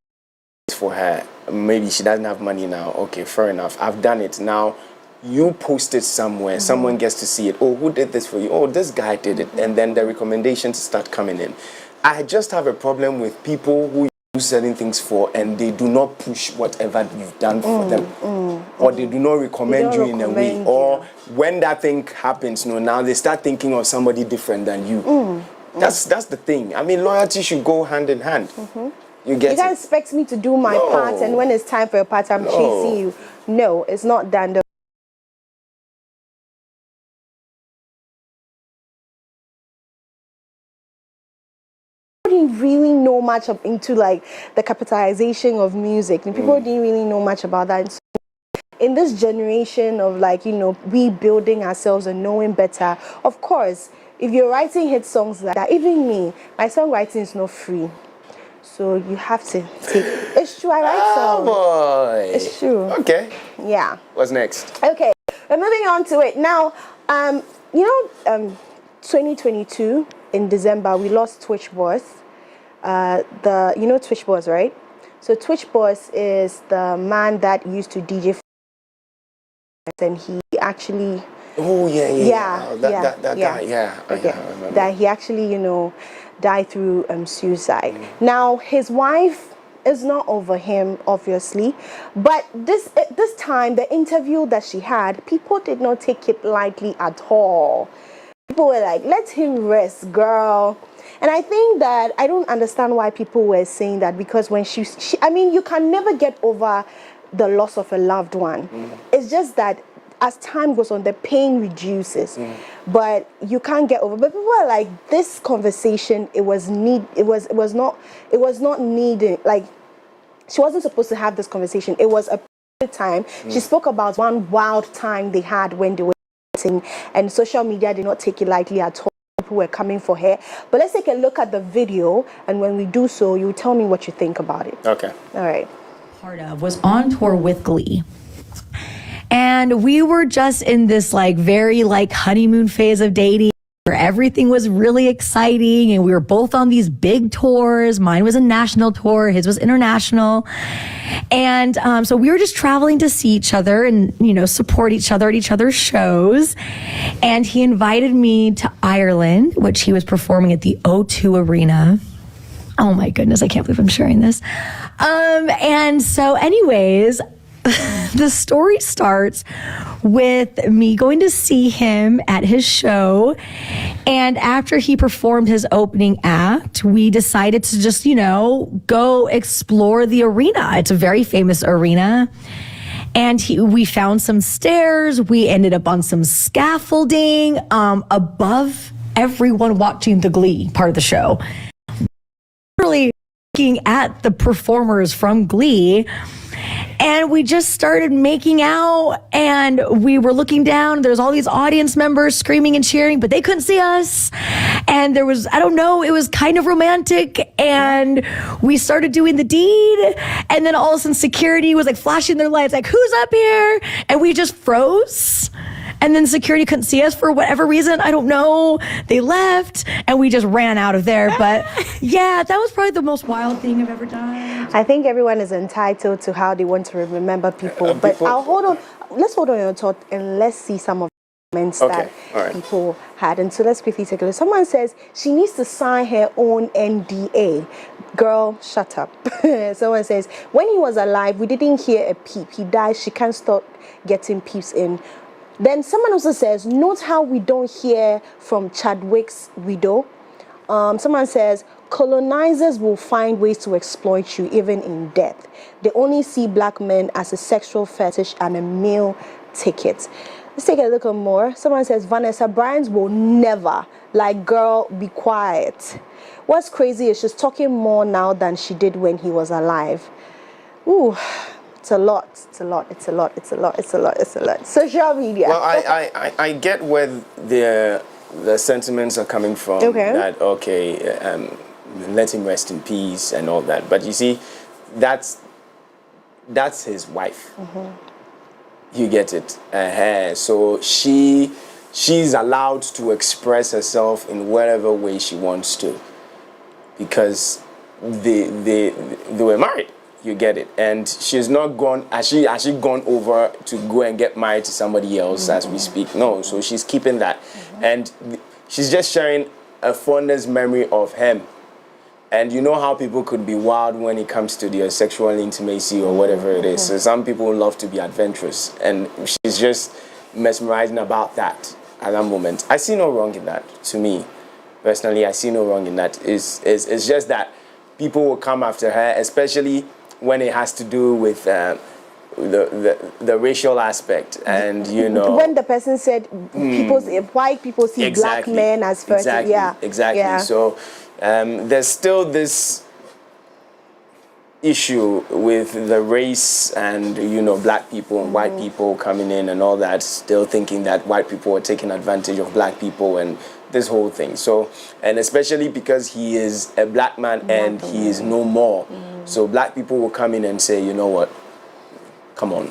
is for her. Maybe she doesn't have money now. Okay, fair enough. I've done it. Now you post it somewhere, someone gets to see it. Oh, who did this for you? Oh, this guy did it. And then the recommendations start coming in. I just have a problem with people who do certain things for and they do not push whatever you've done for them. Or they do not recommend you in a way. Or when that thing happens, now they start thinking of somebody different than you. That's the thing. I mean, loyalty should go hand in hand. You can't expect me to do my part, and when it's time for your part, I'm chasing you. No, it's not done. Didn't really know much into like the capitalization of music, and people didn't really know much about that. And so in this generation of like we building ourselves and knowing better, of course, if you're writing hit songs like that, even me, my songwriting is not free, so you have to take. It's true, I write songs. Boy. It's true. Okay. Yeah. What's next? Okay, we're moving on to it now. 2022 in December, we lost Twitch Boss. Twitch Boss, right? So Twitch Boss is the man that used to DJ, and he actually. Oh yeah. That guy, okay. That he actually, died through suicide. Now his wife is not over him, obviously, but this time the interview that she had, people did not take it lightly at all. People were like, "Let him rest, girl." And I think that I don't understand why people were saying that, because when she I mean, you can never get over the loss of a loved one. It's just that as time goes on, the pain reduces, but you can't get over. But people are like, this conversation, it was not needed. Like, she wasn't supposed to have this conversation. It was a time. She spoke about one wild time they had when they were dating, and social media did not take it lightly at all. People were coming for her. But let's take a look at the video, and when we do so, you tell me what you think about it. Okay. All right. Part of was on tour with Glee. And we were just in this very honeymoon phase of dating where everything was really exciting, and we were both on these big tours. Mine was a national tour, his was international. And so we were just traveling to see each other and, support each other at each other's shows. And he invited me to Ireland, which he was performing at the O2 Arena. Oh my goodness, I can't believe I'm sharing this. And so anyways, the story starts with me going to see him at his show, and after he performed his opening act, we decided to just, go explore the arena. It's a very famous arena, and we found some stairs. We ended up on some scaffolding above everyone watching the Glee part of the show. Really looking at the performers from Glee. And we just started making out, and we were looking down. There's all these audience members screaming and cheering, but they couldn't see us. And there was, it was kind of romantic. And we started doing the deed. And then all of a sudden security was flashing their lights, who's up here? And we just froze. And then security couldn't see us for whatever reason. I don't know. They left, and we just ran out of there. But yeah, that was probably the most wild thing I've ever done. I think everyone is entitled to how they want to remember people. But I'll hold on. Let's hold on your thought, and let's see some of the comments that people had. And so let's quickly take a look. Someone says she needs to sign her own NDA. Girl, shut up. Someone says, when he was alive, we didn't hear a peep. He died. She can't stop getting peeps in. Then someone also says, note how we don't hear from Chadwick's widow. Someone says, colonizers will find ways to exploit you even in death. They only see black men as a sexual fetish and a meal ticket. Let's take a look at more. Someone says, Vanessa Bryant will never. Girl, be quiet. What's crazy is she's talking more now than she did when he was alive. Ooh. It's a lot. Social media. Well, I get where the sentiments are coming from. Okay. That let him rest in peace and all that. But you see, that's his wife. You get it. So she's allowed to express herself in whatever way she wants to, because they were married. You get it. And she's not gone, has she gone over to go and get married to somebody else as we speak? No, so she's keeping that. And she's just sharing a fondest memory of him. And you know how people could be wild when it comes to their sexual intimacy or whatever it is. So some people love to be adventurous. And she's just mesmerizing about that at that moment. I see no wrong in that, to me. Personally, I see no wrong in that. It's just that people will come after her, especially when it has to do with the racial aspect, and you know when the person said white people see black men as first, exactly. So there's still this issue with the race and black people and white people coming in and all that, still thinking that white people are taking advantage of black people and this whole thing. So, and especially because he is a black man and he is no more. So black people will come in and say, you know what, come on.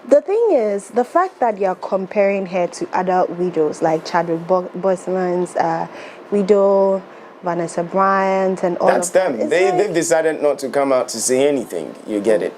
The thing is, the fact that you're comparing her to other widows like Chadwick Boseman's widow, Vanessa Bryant, and all that's them. They've decided not to come out to say anything. You get it.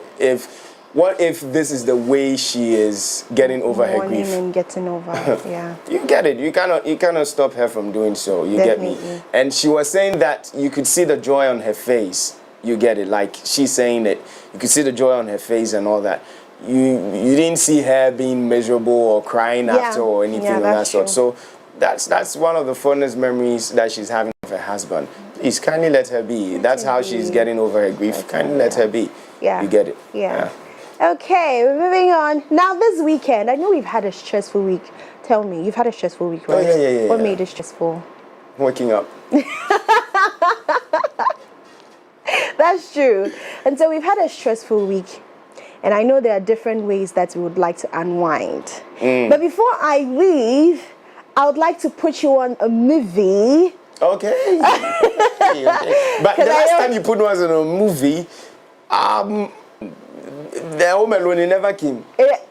What if this is the way she is getting over her grief? And getting over, yeah. You get it. You cannot stop her from doing so. You Definitely. Get me? And she was saying that you could see the joy on her face. You get it? Like she's saying that you could see the joy on her face and all that. You didn't see her being miserable or crying after or anything of that sort. So that's one of the fondest memories that she's having of her husband. Please kindly let her be. That's how she's getting over her grief. Kindly let her be. Yeah. You get it? Yeah. Okay, moving on. Now this weekend, I know we've had a stressful week. Tell me, you've had a stressful week, right? Oh, yeah. What made it stressful? Waking up. That's true. And so we've had a stressful week. And I know there are different ways that we would like to unwind. But before I leave, I would like to put you on a movie. Okay. But the last time you put us on a movie, the Home Alone never came. It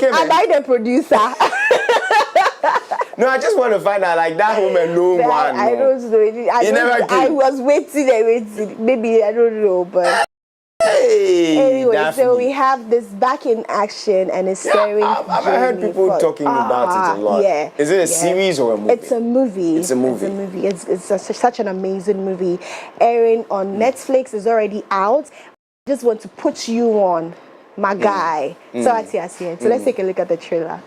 came. Am I the producer? No, I just want to find out, like, that Home Alone one. I don't know. I was waiting and waiting. Maybe, I don't know, but... Anyway, Daphne. So we have this back in action and it's starring. I've heard people talking about it a lot. Yeah. Is it a series or a movie? It's a movie. It's a movie. It's a movie. It's such an amazing movie. Airing on Netflix, is already out. I just want to put you on, my guy. So I see. So let's take a look at the trailer.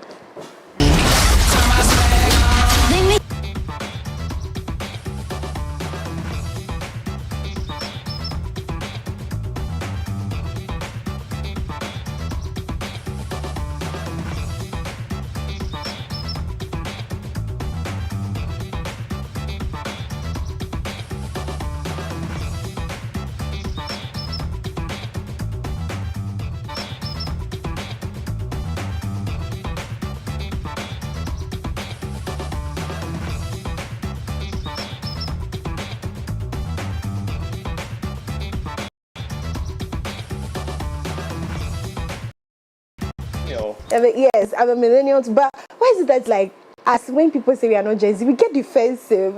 Yes, I'm a millennial, but why is it that, like, as when people say we are not Gen Z, we get defensive?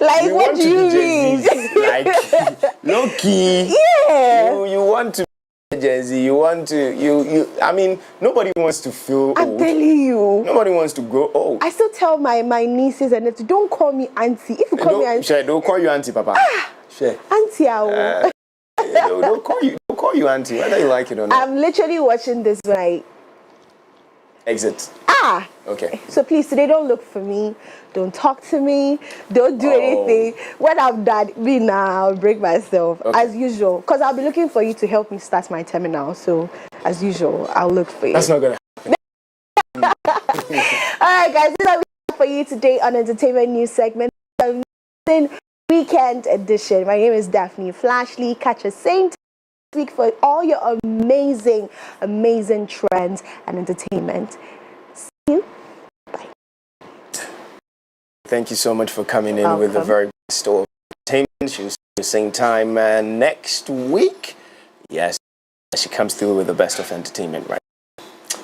Like, what do you mean? Like, low key. Yeah. You want to be Gen Z. You want to. I mean, nobody wants to feel old. I'm telling you. Nobody wants to grow old. I still tell my nieces and nephews, don't call me auntie. If you call me auntie, don't call you auntie, Papa. Auntie, don't call you auntie, whether you like it or not. I'm literally watching this when I exit. Okay. So please, today don't look for me. Don't talk to me. Don't do anything. When I'm done, I'll break myself as usual. Because I'll be looking for you to help me start my terminal. So as usual, I'll look for you. That's not gonna happen. All right, guys, this is what we have for you today on Entertainment News segment. Weekend edition. My name is Daphne Flashley. Catch us same time this week for all your amazing trends and entertainment. See you. Bye. Thank you so much for coming in with a very best of entertainment. She'll see you same time next week. Yes, she comes through with the best of entertainment, right?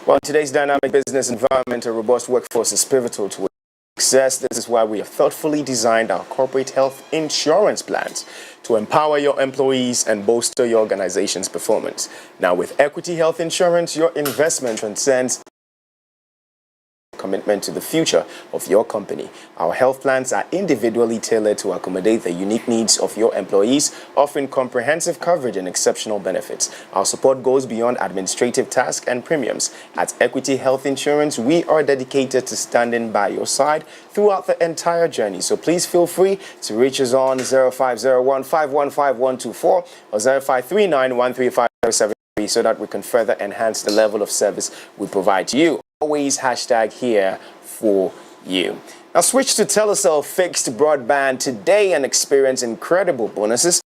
Well, in today's dynamic business environment, a robust workforce is pivotal to Success. This is why we have thoughtfully designed our corporate health insurance plans to empower your employees and bolster your organization's performance. Now, with Equity Health Insurance, your investment transcends commitment to the future of your company. Our health plans are individually tailored to accommodate the unique needs of your employees, offering comprehensive coverage and exceptional benefits. Our support goes beyond administrative tasks and premiums. At Equity Health Insurance, we are dedicated to standing by your side throughout the entire journey. So please feel free to reach us on 0501-515-124 or 0539-13573 so that we can further enhance the level of service we provide to you. Always hashtag here for you. Now switch to Telecel fixed broadband today and experience incredible bonuses,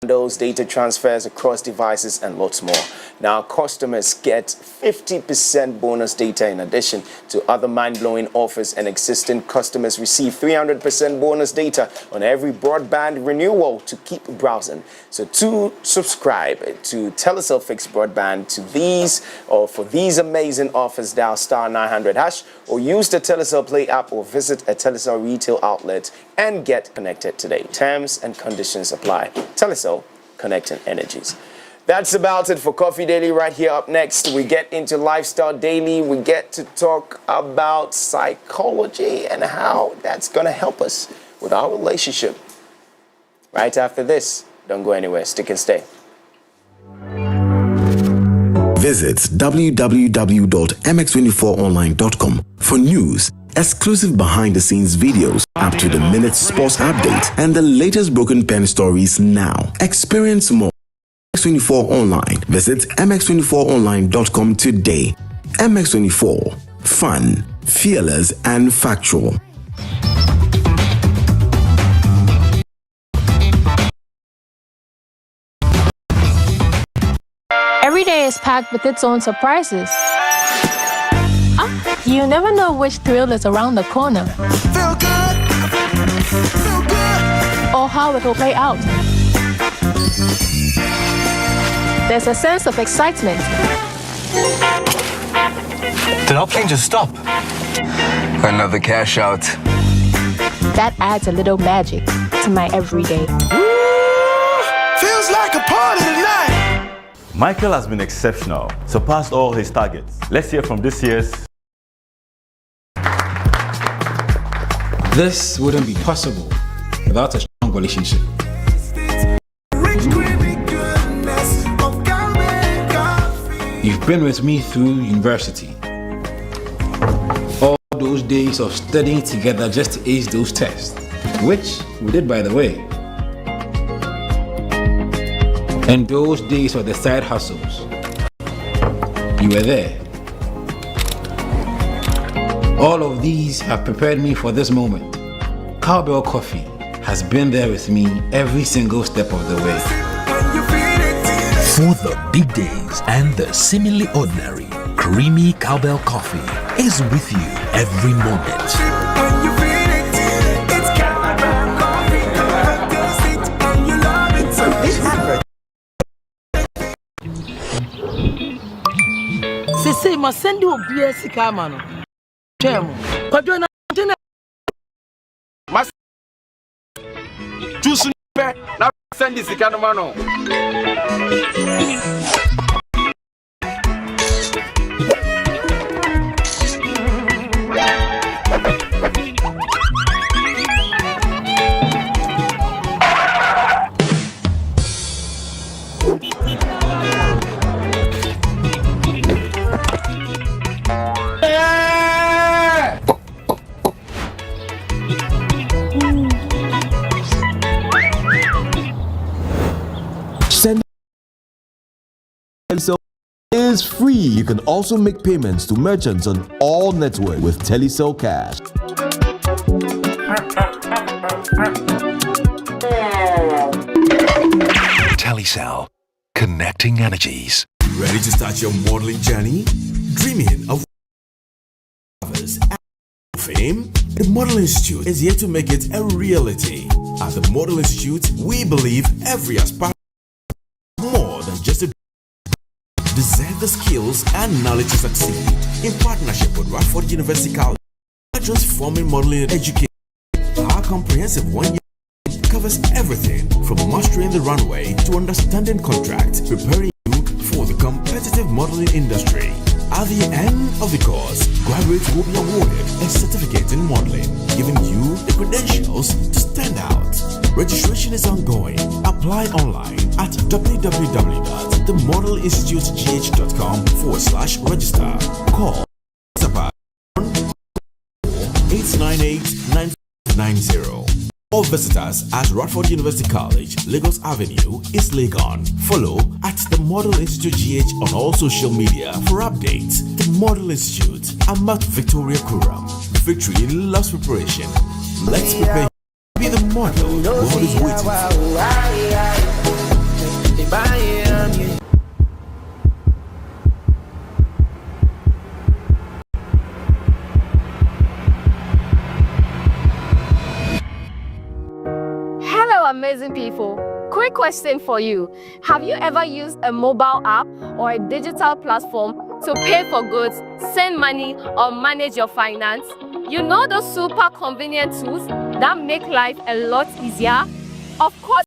those data transfers across devices and lots more. Now customers get 50% bonus data in addition to other mind-blowing offers, and existing customers receive 300% bonus data on every broadband renewal to keep browsing. So to subscribe to Telecel fixed broadband for these amazing offers, dial *900# or use the Telecel Play app or visit a Telecel retail outlet and get connected today. Terms and conditions apply. Telecel, connecting energies. That's about it for Coffee Daily. Right here up next, we get into Lifestyle Daily. We get to talk about psychology and how that's going to help us with our relationship. Right after this, don't go anywhere. Stick and stay. Visit www.mx24online.com for news, exclusive behind-the-scenes videos, up-to-the-minute sports updates, and the latest broken pen stories now. Experience more. MX24 Online. Visit mx24online.com today. MX24. Fun, fearless, and factual. Every day is packed with its own surprises. You never know which thrill is around the corner. Feel good. Feel good. Or how it will play out. There's a sense of excitement. Did our plane just stop? Another cash out. That adds a little magic to my everyday. Feels like a party tonight. Michael has been exceptional, surpassed all his targets. Let's hear from this year's. This wouldn't be possible without a strong relationship. You've been with me through university. All those days of studying together just to ace those tests, which we did, by the way. And those days of the side hustles. You were there. All of these have prepared me for this moment. Cowbell Coffee has been there with me every single step of the way. For the big days and the seemingly ordinary, creamy Cowbell Coffee is with you every moment. Sisi masendi obia sika mano. Chemo. Kwadwo na ntena. Mas Jusu pe na sendi sika no mano. Telecel is free. You can also make payments to merchants on all networks with Telecel Cash. Telecel, connecting energies. Ready to start your modeling journey? Dreaming of fame? The Model Institute is here to make it a reality. At the Model Institute, we believe every aspirant more than just a deserve the skills and knowledge to succeed. In partnership with Radford University College, transforming modeling education. Our comprehensive one-year covers everything from mastering the runway to understanding contracts, preparing you for the competitive modeling industry. At the end of the course, graduates will be awarded a certificate in modeling, giving you the credentials to stand out. Registration is ongoing. Apply online at www.themodelinstitutegh.com/register. Call 898-990 or visit us at Radford University College, Lagos Avenue, East Legon. Follow at the Model Institute GH on all social media for updates. The Model Institute, Ametepe Victoria Kuram. Victory loves preparation. Let's prepare. Be the model God is waiting for. Hello, amazing people. Quick question for you. Have you ever used a mobile app or a digital platform to pay for goods, send money, or manage your finance? You know those super convenient tools that make life a lot easier? Of course.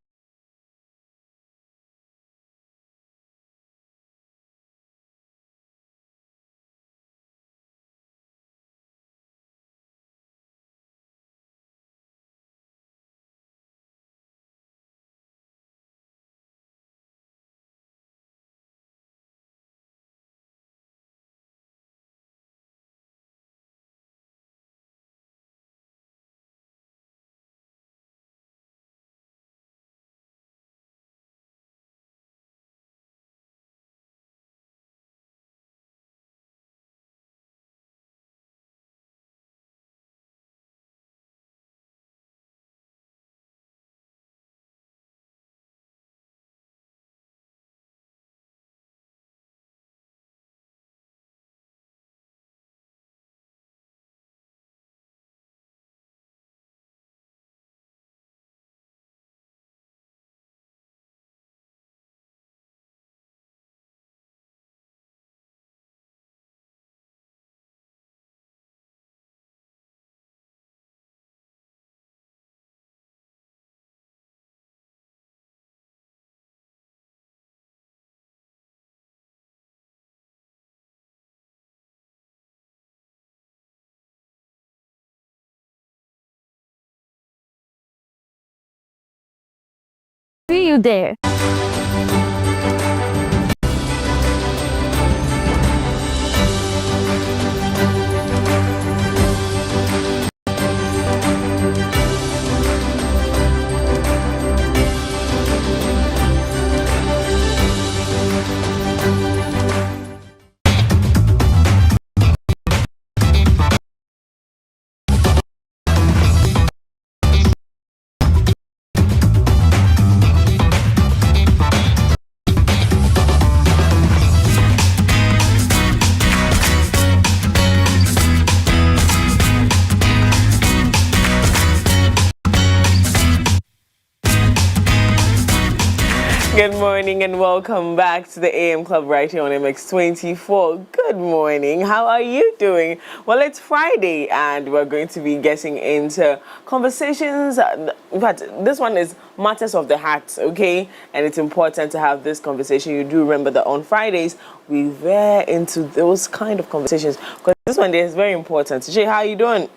See you there. Good morning and welcome back to the AM Club right here on MX24. Good morning. How are you doing? Well, it's Friday and we're going to be getting into conversations. In fact, this one is matters of the heart, okay? And it's important to have this conversation. You do remember that on Fridays, we veer into those kind of conversations because this one is very important. Jay, how are you doing?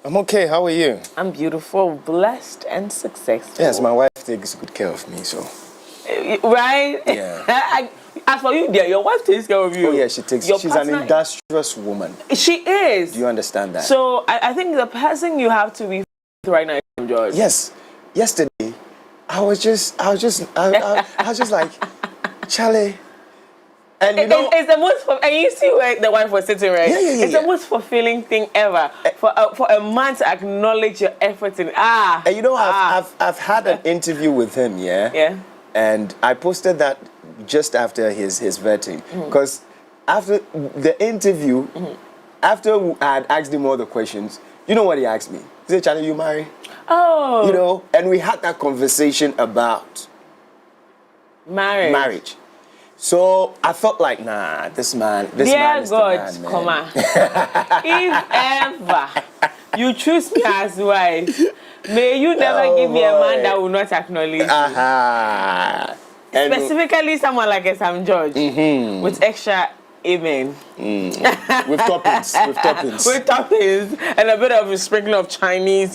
I'm okay. How are you? I'm beautiful, blessed, and successful. Yes, my wife takes good care of me, so... Right? Yeah. As for you, dear, your wife takes care of you. Oh, yeah, she's an industrious woman. She is. Do you understand that? So, I think the person you have to be right now is George. Yes. Yesterday, I was just like, Charlie. And you know, it's the most, and you see where the wife was sitting, right? Yeah. It's the most fulfilling thing ever for a man to acknowledge your efforts in And you know, I've had an interview with him, Yeah. And I posted that just after his vetting, because after the interview, after I had asked him all the questions, you know what he asked me? He said, "Charlie, you marry?" Oh. You know, and we had that conversation about marriage. So I felt like, nah, this man is the man, man. Come on. If ever you choose me as wife, may you never give me a man that will not acknowledge you. Specifically someone like a Sam George with extra amen. With toppings. With toppings and a bit of a sprinkle of Chinese,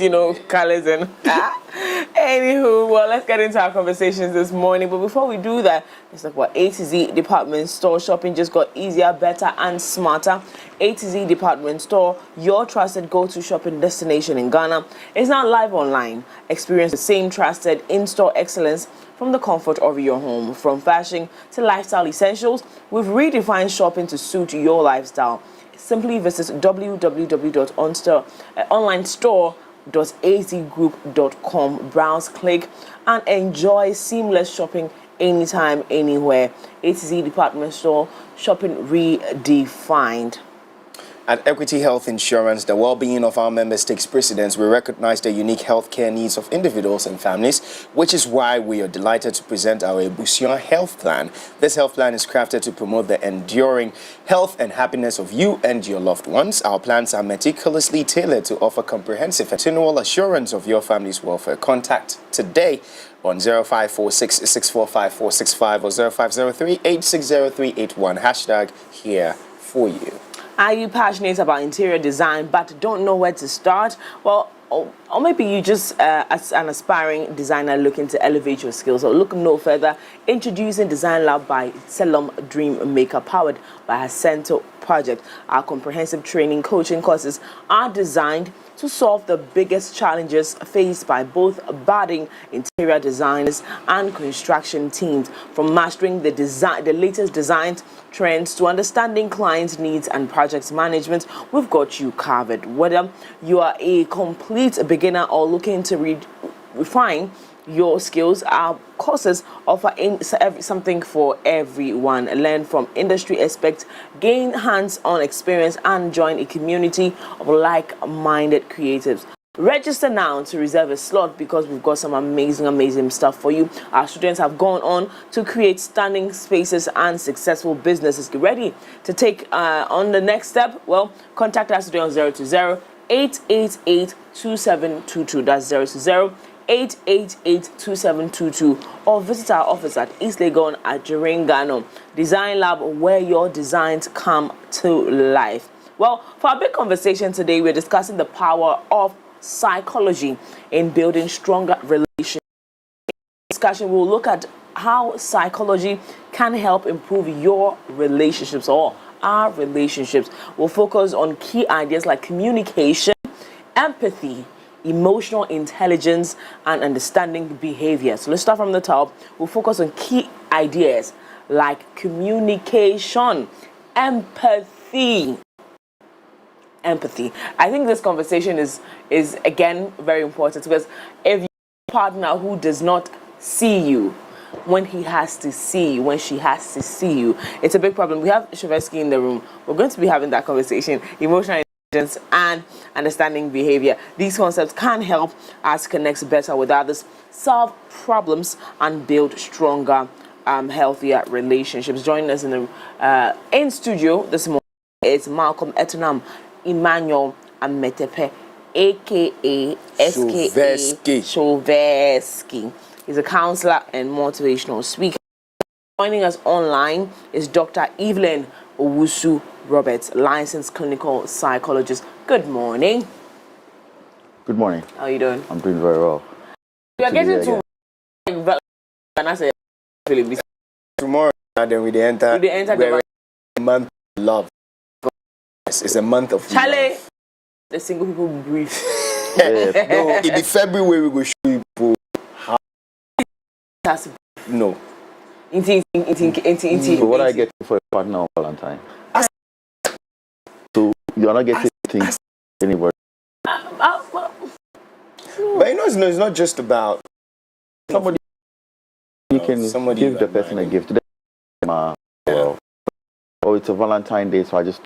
colors and anywho, well, let's get into our conversations this morning. But before we do that, let's talk about A to Z department store. Shopping just got easier, better and smarter. A to Z department store, your trusted go-to shopping destination in Ghana, is now live online. Experience the same trusted in-store excellence from the comfort of your home. From fashion to lifestyle essentials, we've redefined shopping to suit your lifestyle. Simply visit www.onlinestore.azgroup.com, browse, click, and enjoy seamless shopping anytime, anywhere. A to Z department store, shopping redefined. At Equity Health Insurance, the well-being of our members takes precedence. We recognize the unique healthcare needs of individuals and families, which is why we are delighted to present our Ebusia Health Plan. This health plan is crafted to promote the enduring health and happiness of you and your loved ones. Our plans are meticulously tailored to offer comprehensive continual assurance of your family's welfare. Contact today on 0546-645-465 or 0503-860-381. Hashtag here for you. Are you passionate about interior design but don't know where to start? Well, or maybe you just as an aspiring designer looking to elevate your skills, or look no further. Introducing Design Lab by Selom Dream Maker, powered by Ascento Project. Our comprehensive training coaching courses are designed to solve the biggest challenges faced by both budding interior designers and construction teams. From mastering the latest designs trends to understanding clients' needs and project management, we've got you covered. Whether you are a complete beginner or looking to refine your skills, our courses offer something for everyone. Learn from industry experts, gain hands-on experience, and join a community of like-minded creatives. Register now to reserve a slot because we've got some amazing stuff for you. Our students have gone on to create stunning spaces and successful businesses. Get ready to take on the next step? Well, contact us today on 020-888-2722. That's 020-888-2722, or visit our office at East Legon at Jeringano. Design Lab, where your designs come to life. Well, for our big conversation today, we're discussing the power of psychology in building stronger relationships. In this discussion, we'll look at how psychology can help improve your relationships or our relationships. We'll focus on key ideas like communication, empathy, emotional intelligence, and understanding behavior. So let's start from the top. We'll focus on key ideas like communication, empathy. I think this conversation is again very important, because if your partner who does not see you when he has to see you, when she has to see you, it's a big problem. We have Shovesky in the room. We're going to be having that conversation. Emotional intelligence and understanding behavior. These concepts can help us connect better with others, solve problems, and build stronger, healthier relationships. Joining us in studio this morning is Malcolm Etunam Emmanuel Ametepe, aka Shovesky. He's a counselor and motivational speaker. Joining us online is Dr. Evelyn O Roberts, licensed clinical psychologist. Good morning. Good morning. How are you doing? I'm doing very well. We are getting to tomorrow, then we enter the month of love. It's a month of Charlie, love. the single people brief. No, in the February we go show people how. No. So what I get for a partner on Valentine? So you're not getting things anybody. But it's not just about somebody. You can give the person a gift. Well, oh, it's a Valentine Day, so I just.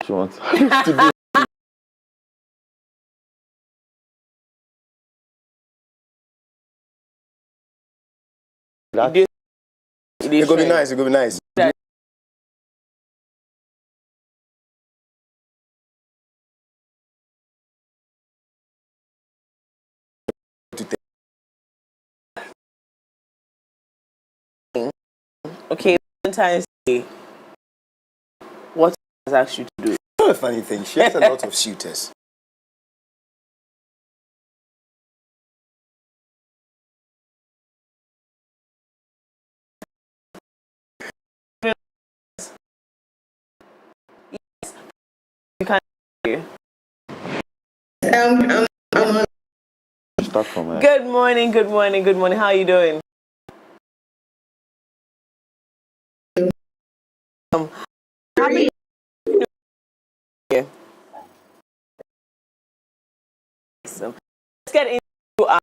She wants to do It could be nice. It could be nice. Okay, Valentine's Day. What has asked you to do? It's not a funny thing. She has a lot of shooters. You can. Start from Good morning. Good morning. Good morning. How are you doing? Happy. Yeah. Let's get into our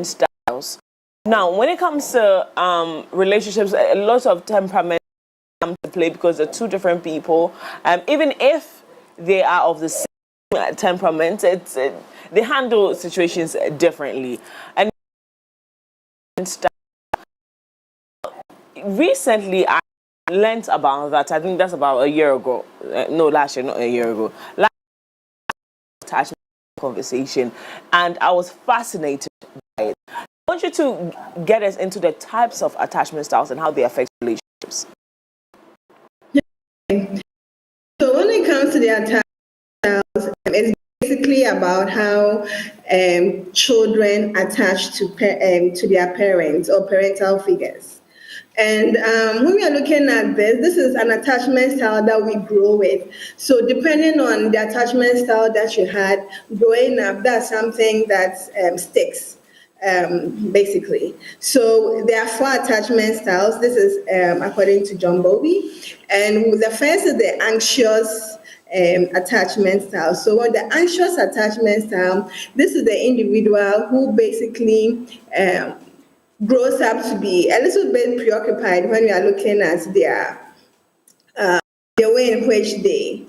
styles. Now, when it comes to relationships, a lot of temperament come to play because they're two different people. Even if they are of the same temperament, they handle situations differently. And recently, I learned about that. I think that's about a year ago. No, last year, not a year ago. Last attachment conversation, and I was fascinated by it. I want you to get us into the types of attachment styles and how they affect relationships. So when it comes to the attachment styles, it's basically about how children attach to their parents or parental figures. And when we are looking at this is an attachment style that we grow with. So depending on the attachment style that you had growing up, that's something that sticks. Basically. So there are 4 attachment styles. This is according to John Bowlby. And the first is the anxious attachment style. So with the anxious attachment style, this is the individual who basically grows up to be a little bit preoccupied when we are looking at their the way in which they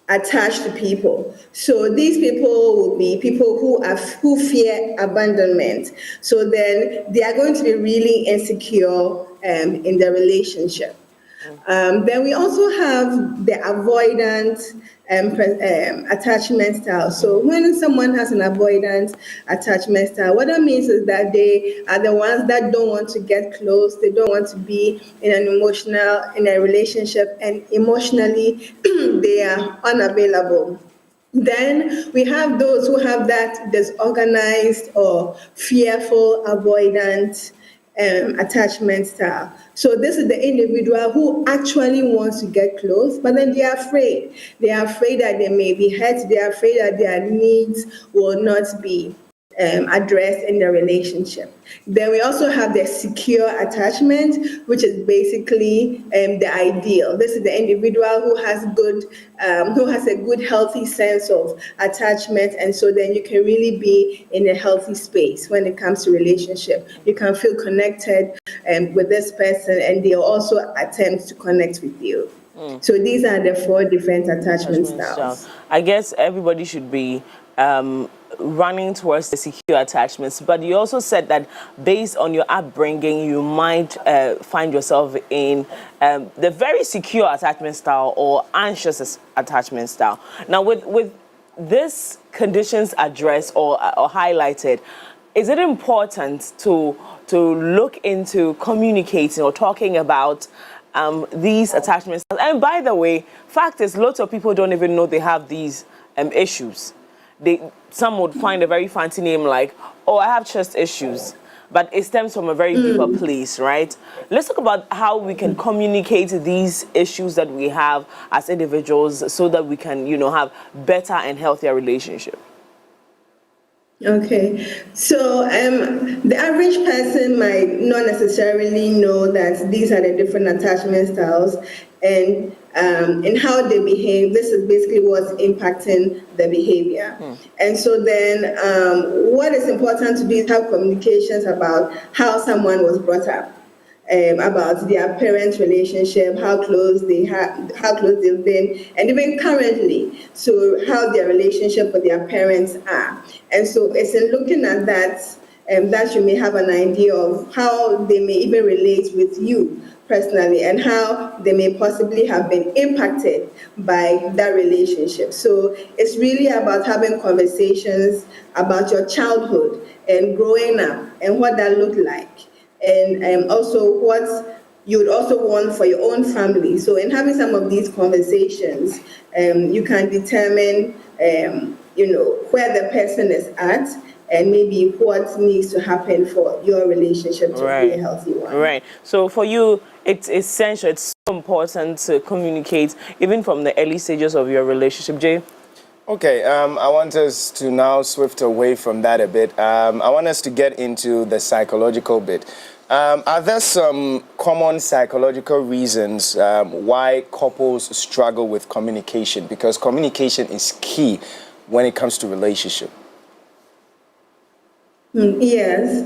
attach to people. So these people will be people who fear abandonment. So then they are going to be really insecure in the relationship. Then we also have the avoidant attachment style. So when someone has an avoidant attachment style, what that means is that they are the ones that don't want to get close. They don't want to be in a relationship, and emotionally they are unavailable. Then we have those who have that disorganized or fearful avoidant attachment style. So this is the individual who actually wants to get close, but then they are afraid. They are afraid that they may be hurt. They are afraid that their needs will not be addressed in the relationship. Then we also have the secure attachment, which is basically the ideal. This is the individual who has a good, healthy sense of attachment, and so then you can really be in a healthy space when it comes to relationship. You can feel connected with this person, and they'll also attempt to connect with you. So these are the 4 different attachment styles. I guess everybody should be running towards the secure attachments, but you also said that based on your upbringing, you might find yourself in the very secure attachment style or anxious attachment style. Now, with these conditions addressed or highlighted, is it important to look into communicating or talking about these attachment styles? And by the way, fact is, lots of people don't even know they have these issues. Some would find a very fancy name like, oh, I have trust issues, but it stems from a very deeper place, right? Let's talk about how we can communicate these issues that we have as individuals so that we can, have better and healthier relationship. Okay, so the average person might not necessarily know that these are the different attachment styles, and in how they behave. This is basically what's impacting the behavior. And so then what is important to do is have communications about how someone was brought up, about their parent relationship, how close they've been, and even currently, so how their relationship with their parents are. And so it's in looking at that that you may have an idea of how they may even relate with you personally and how they may possibly have been impacted by that relationship. So it's really about having conversations about your childhood and growing up and what that looked like, and also what you would also want for your own family. So in having some of these conversations, you can determine, where the person is at and maybe what needs to happen for your relationship to be a healthy one. Right. So for you, it's essential, it's so important to communicate even from the early stages of your relationship. Jay? Okay, I want us to now swift away from that a bit. I want us to get into the psychological bit. Are there some common psychological reasons why couples struggle with communication? Because communication is key when it comes to relationship. Yes.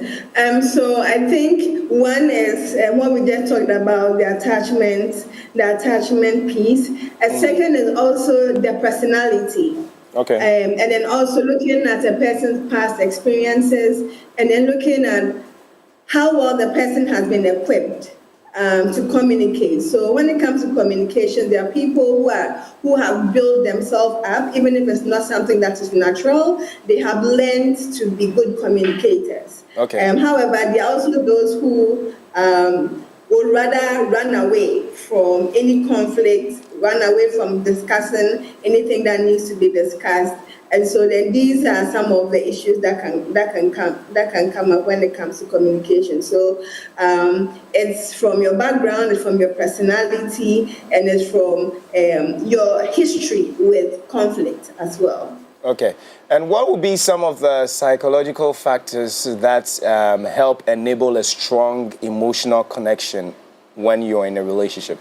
So I think one is what we just talked about, the attachment piece. A second is also the personality. Okay. And then also looking at a person's past experiences and then looking at how well the person has been equipped to communicate. So when it comes to communication, there are people who have built themselves up, even if it's not something that is natural. They have learned to be good communicators. Okay. However, there are also those who would rather run away from any conflict, run away from discussing anything that needs to be discussed. And so then these are some of the issues that can come up when it comes to communication. So it's from your background, it's from your personality, and it's from your history with conflict as well. Okay. And what would be some of the psychological factors that help enable a strong emotional connection when you're in a relationship?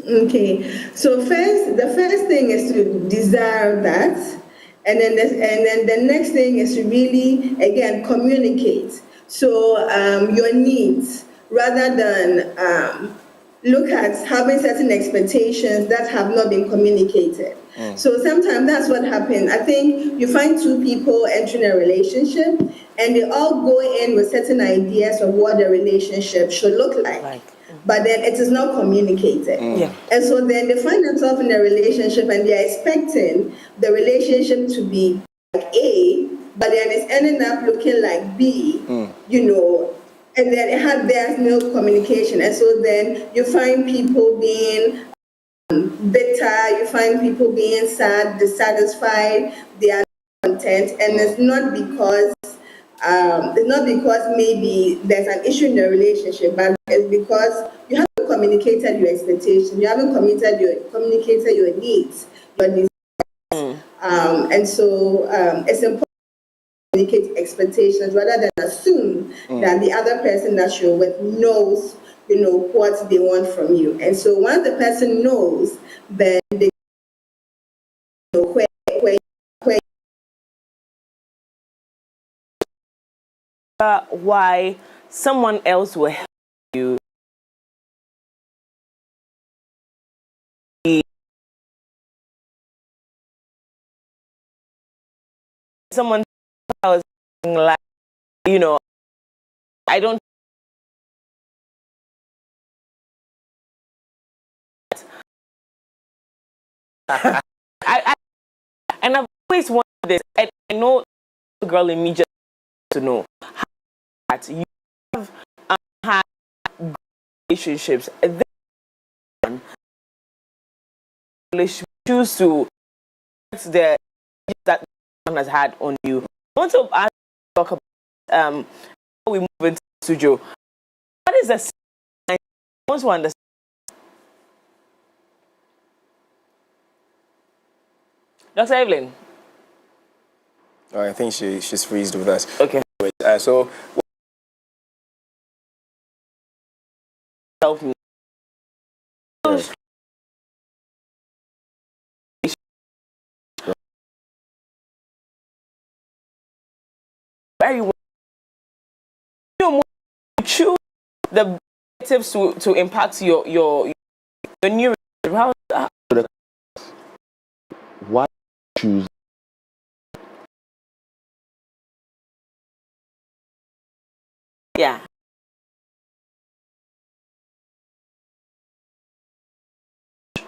Okay, so the first thing is to desire that, and then the next thing is to really again communicate. So your needs, rather than look at having certain expectations that have not been communicated. So sometimes that's what happens. I think you find two people entering a relationship, and they all go in with certain ideas of what the relationship should look like. But then it is not communicated. And so then they find themselves in a relationship and they're expecting the relationship to be like A, but then it's ending up looking like B, and then there's no communication. And so then you find people being bitter, you find people being sad, dissatisfied, they are not content, and it's not because maybe there's an issue in the relationship, but it's because you haven't communicated your expectations, you haven't communicated your needs, your desires. And so it's important to communicate expectations rather than assume that the other person that you're with knows, what they want from you. And so once the person knows, then they know where why someone else will help you someone else like I don't and I've always wanted this, and I know the girl in me just to know that you have had relationships, then choose to the that one has had on you. I want to ask, talk about how we move into the studio. What is the I want to understand. Dr. Evelyn. Oh, I think she's freezed with us. Okay. So help me. Very well. You choose the tips to impact your new how why choose Yeah.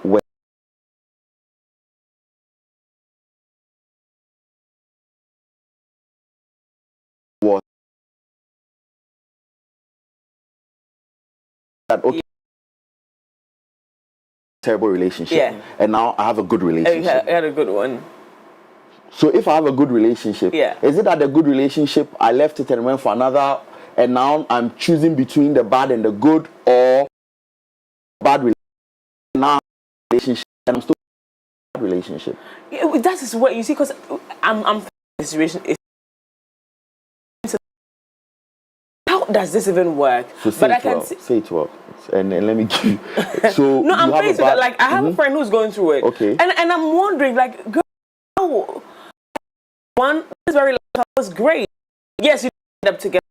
When was that okay? Terrible relationship, yeah, and now I have a good relationship. I had a good one. So if I have a good relationship, yeah, is it that the good relationship I left it and went for another, and now I'm choosing between the bad and the good, or bad relationship and I'm still in a bad relationship? Yeah, that is what you see, because I'm this situation is. How does this even work? So say it well. Say it well, and let me give you. So no, I'm faced with that. Like I have a friend who's going through it. Okay. And I'm wondering, like, girl, one is very was great. Yes, you end up together.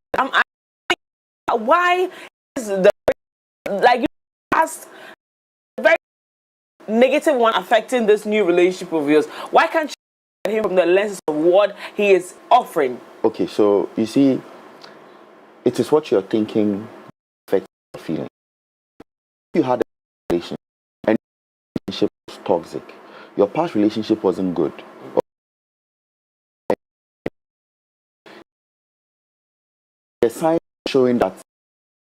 Why is the like you asked the very negative one affecting this new relationship of yours? Why can't you look at him from the lens of what he is offering? Okay, so you see, it is what you're thinking affects your feeling. If you had a relationship and the relationship was toxic, your past relationship wasn't good. The sign showing that it's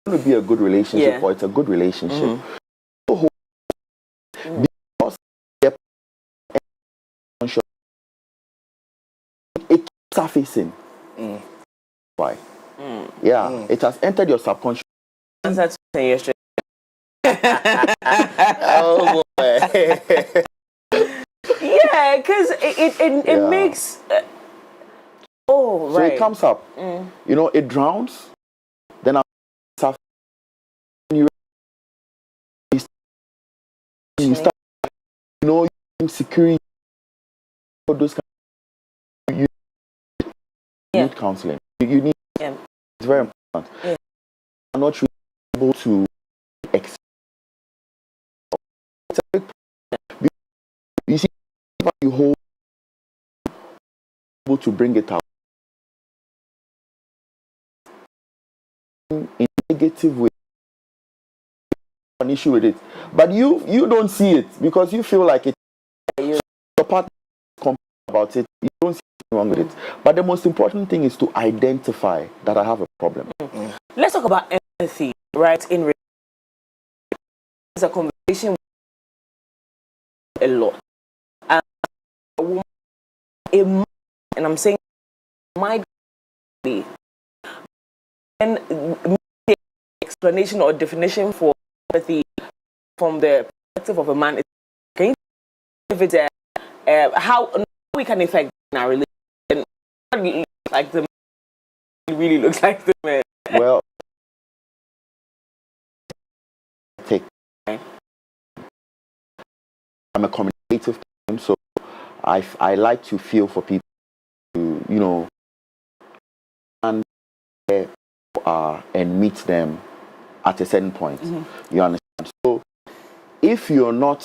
going to be a good relationship or it's a good relationship. Because it keeps surfacing. Why? Yeah, it has entered your subconscious. Ansah 10 years straight. Oh boy. Yeah, because it makes. So it comes up. You know, it drowns. Then you start, you know, insecurity. Those kind of, you need counseling. You need. It's very important. I'm not really able to accept. You see, you hold able to bring it out in a negative way. An issue with it, but you don't see it because you feel like it. Your partner complains about it. You don't see anything wrong with it. But the most important thing is to identify that I have a problem. Let's talk about empathy, right? In it's a conversation a lot. And I'm saying might be, and the explanation or definition for empathy from the perspective of a man is okay. If it's how we can affect in our relationship, like the man really looks like the man. Well, I'm a communicative person, so I like to feel for people to, you know, and meet them at a certain point. You understand? So if you're not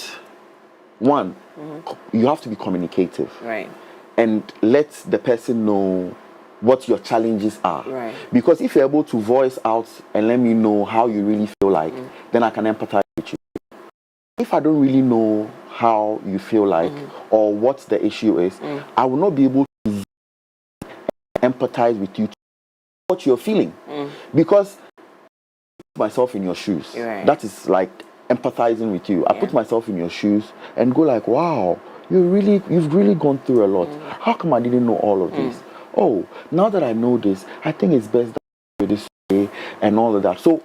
one, you have to be communicative, right? And let the person know what your challenges are, right? Because if you're able to voice out and let me know how you really feel like, then I can empathize with you. If I don't really know how you feel like or what the issue is, I will not be able to empathize with you, what you're feeling, because I put myself in your shoes. Right. That is like empathizing with you. I put myself in your shoes and go like, wow, you've really gone through a lot. How come I didn't know all of this? Oh, now that I know this, I think it's best that I do this way and all of that. So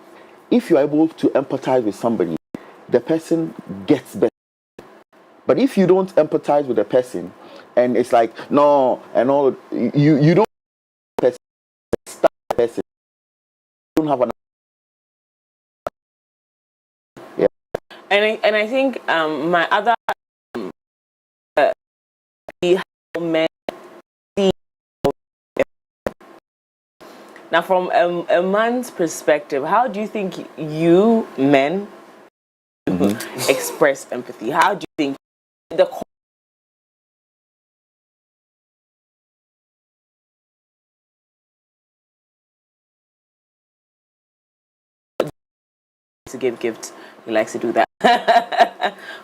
if you're able to empathize with somebody, the person gets better. But if you don't empathize with the person and it's like no and all, you don't start the person, you don't have an And I think my other how men see. Now, from a man's perspective, how do you think you men express empathy? How do you think the to give gifts, he likes to do that.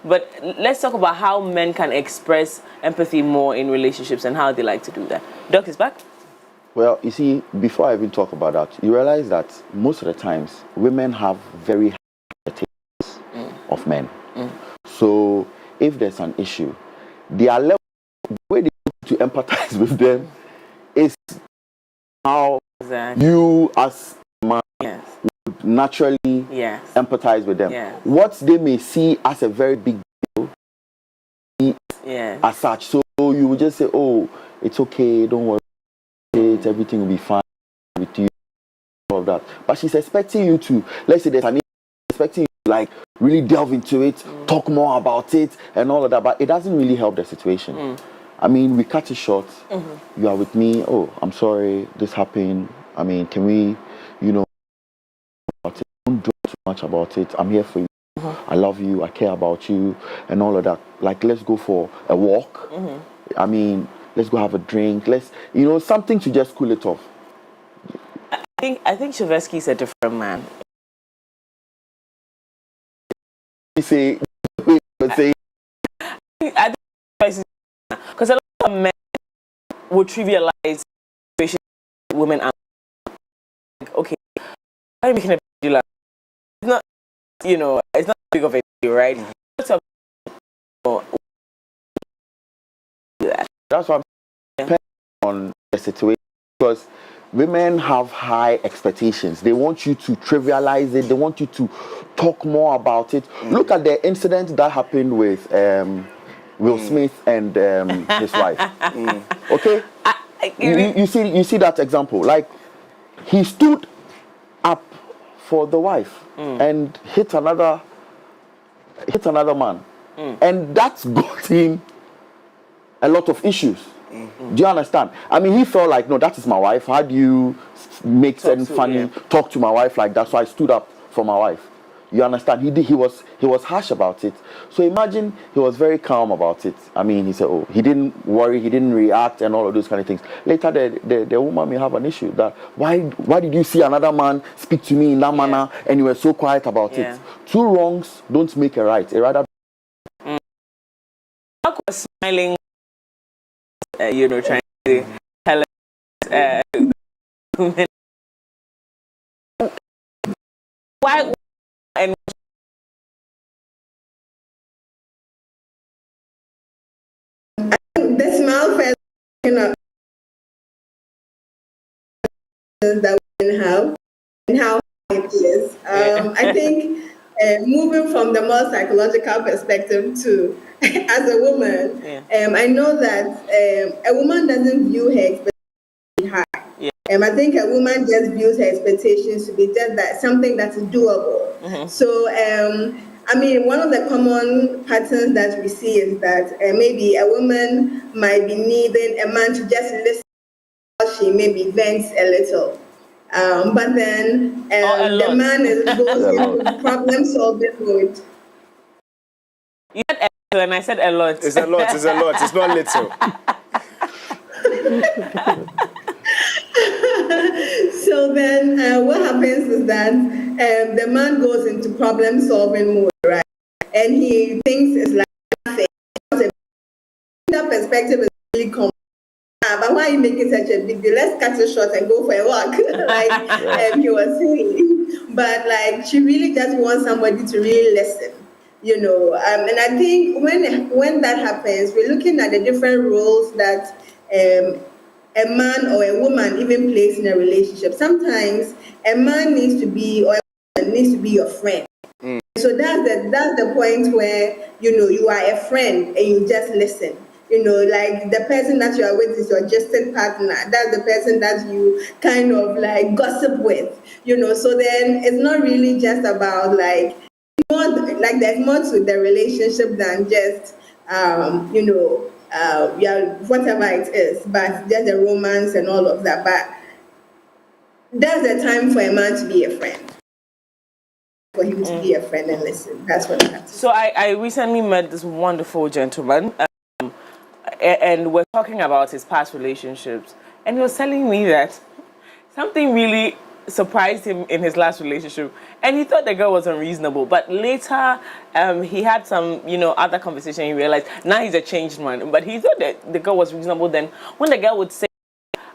But let's talk about how men can express empathy more in relationships and how they like to do that. Doc is back. Well, you see, before I even talk about that, you realize that most of the times women have very high expectations of men. So if there's an issue, their level, the way they to empathize with them is how you as a man would naturally empathize with them. What they may see as a very big deal as such. So you would just say, oh, it's okay, don't worry, everything will be fine with you, all of that. But she's expecting you to, let's say there's an issue, expecting you to like really delve into it, talk more about it and all of that, but it doesn't really help the situation. I mean, we cut it short. You are with me. Oh, I'm sorry, this happened. I mean, can we, you know, don't do too much about it. I'm here for you. I love you. I care about you and all of that. Like, let's go for a walk. I mean, let's go have a drink. Let's, you know, something to just cool it off. I think Shovesky is a different man. You say, I think because a lot of men would trivialize situations women are like, okay, why are you making a big deal? It's not, you know, it's not big of a deal, right? That's what I'm saying on the situation, because women have high expectations. They want you to trivialize it. They want you to talk more about it. Look at the incident that happened with Will Smith and his wife. Okay, you see that example. Like, he stood up for the wife and hit another man, and that's got him a lot of issues. Do you understand? I mean, he felt like, no, that is my wife. How do you make sense funny, talk to my wife like that? So I stood up for my wife. You understand? He was harsh about it. So imagine he was very calm about it. I mean, he said, oh, he didn't worry, he didn't react and all of those kind of things. Later, the woman may have an issue that, why did you see another man speak to me in that manner and you were so quiet about it? Two wrongs don't make a right. A rather was smiling, you know, trying to tell us, why and the smile first, you know, that we have and how it is. I think moving from the more psychological perspective to as a woman, I know that a woman doesn't view her expectations high. I think a woman just views her expectations to be just that, something that is doable. So, I mean, one of the common patterns that we see is that maybe a woman might be needing a man to just listen while she maybe vents a little. But then the man goes into problem solving mode. You said a little and I said a lot. It's a lot, it's a lot, it's not little. So then what happens is that the man goes into problem solving mode, right? And he thinks it's like nothing. That perspective is really common. But why are you making such a big deal? Let's cut it short and go for a walk, like he was saying. But like, she really just wants somebody to really listen, you know. And I think when that happens, we're looking at the different roles that a man or a woman even plays in a relationship. Sometimes a man needs to be, or a woman needs to be your friend. So that's the point where, you know, you are a friend and you just listen. You know, like the person that you are with is your gested partner. That's the person that you kind of like gossip with, you know. So then it's not really just about like, more, like there's more to the relationship than just, you know, whatever it is, but just the romance and all of that. But that's the time for a man to be a friend. For him to be a friend and listen. That's what I have to say. So I recently met this wonderful gentleman, and we're talking about his past relationships, and he was telling me that something really surprised him in his last relationship, and he thought the girl was unreasonable. But later, he had some, other conversation. He realized now he's a changed man. But he thought that the girl was reasonable. Then when the girl would say,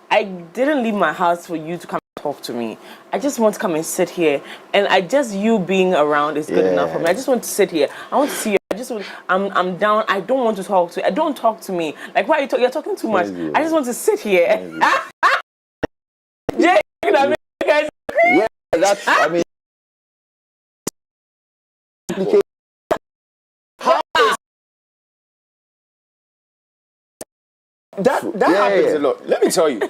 "I didn't leave my house for you to come and talk to me. I just want to come and sit here, and you being around is good enough for me. I just want to sit here. I want to see you. I'm down. I don't want to talk to you. Don't talk to me. Like, why are you're talking too much? I just want to sit here." Yeah, that's, I mean, that happens a lot. Let me tell you,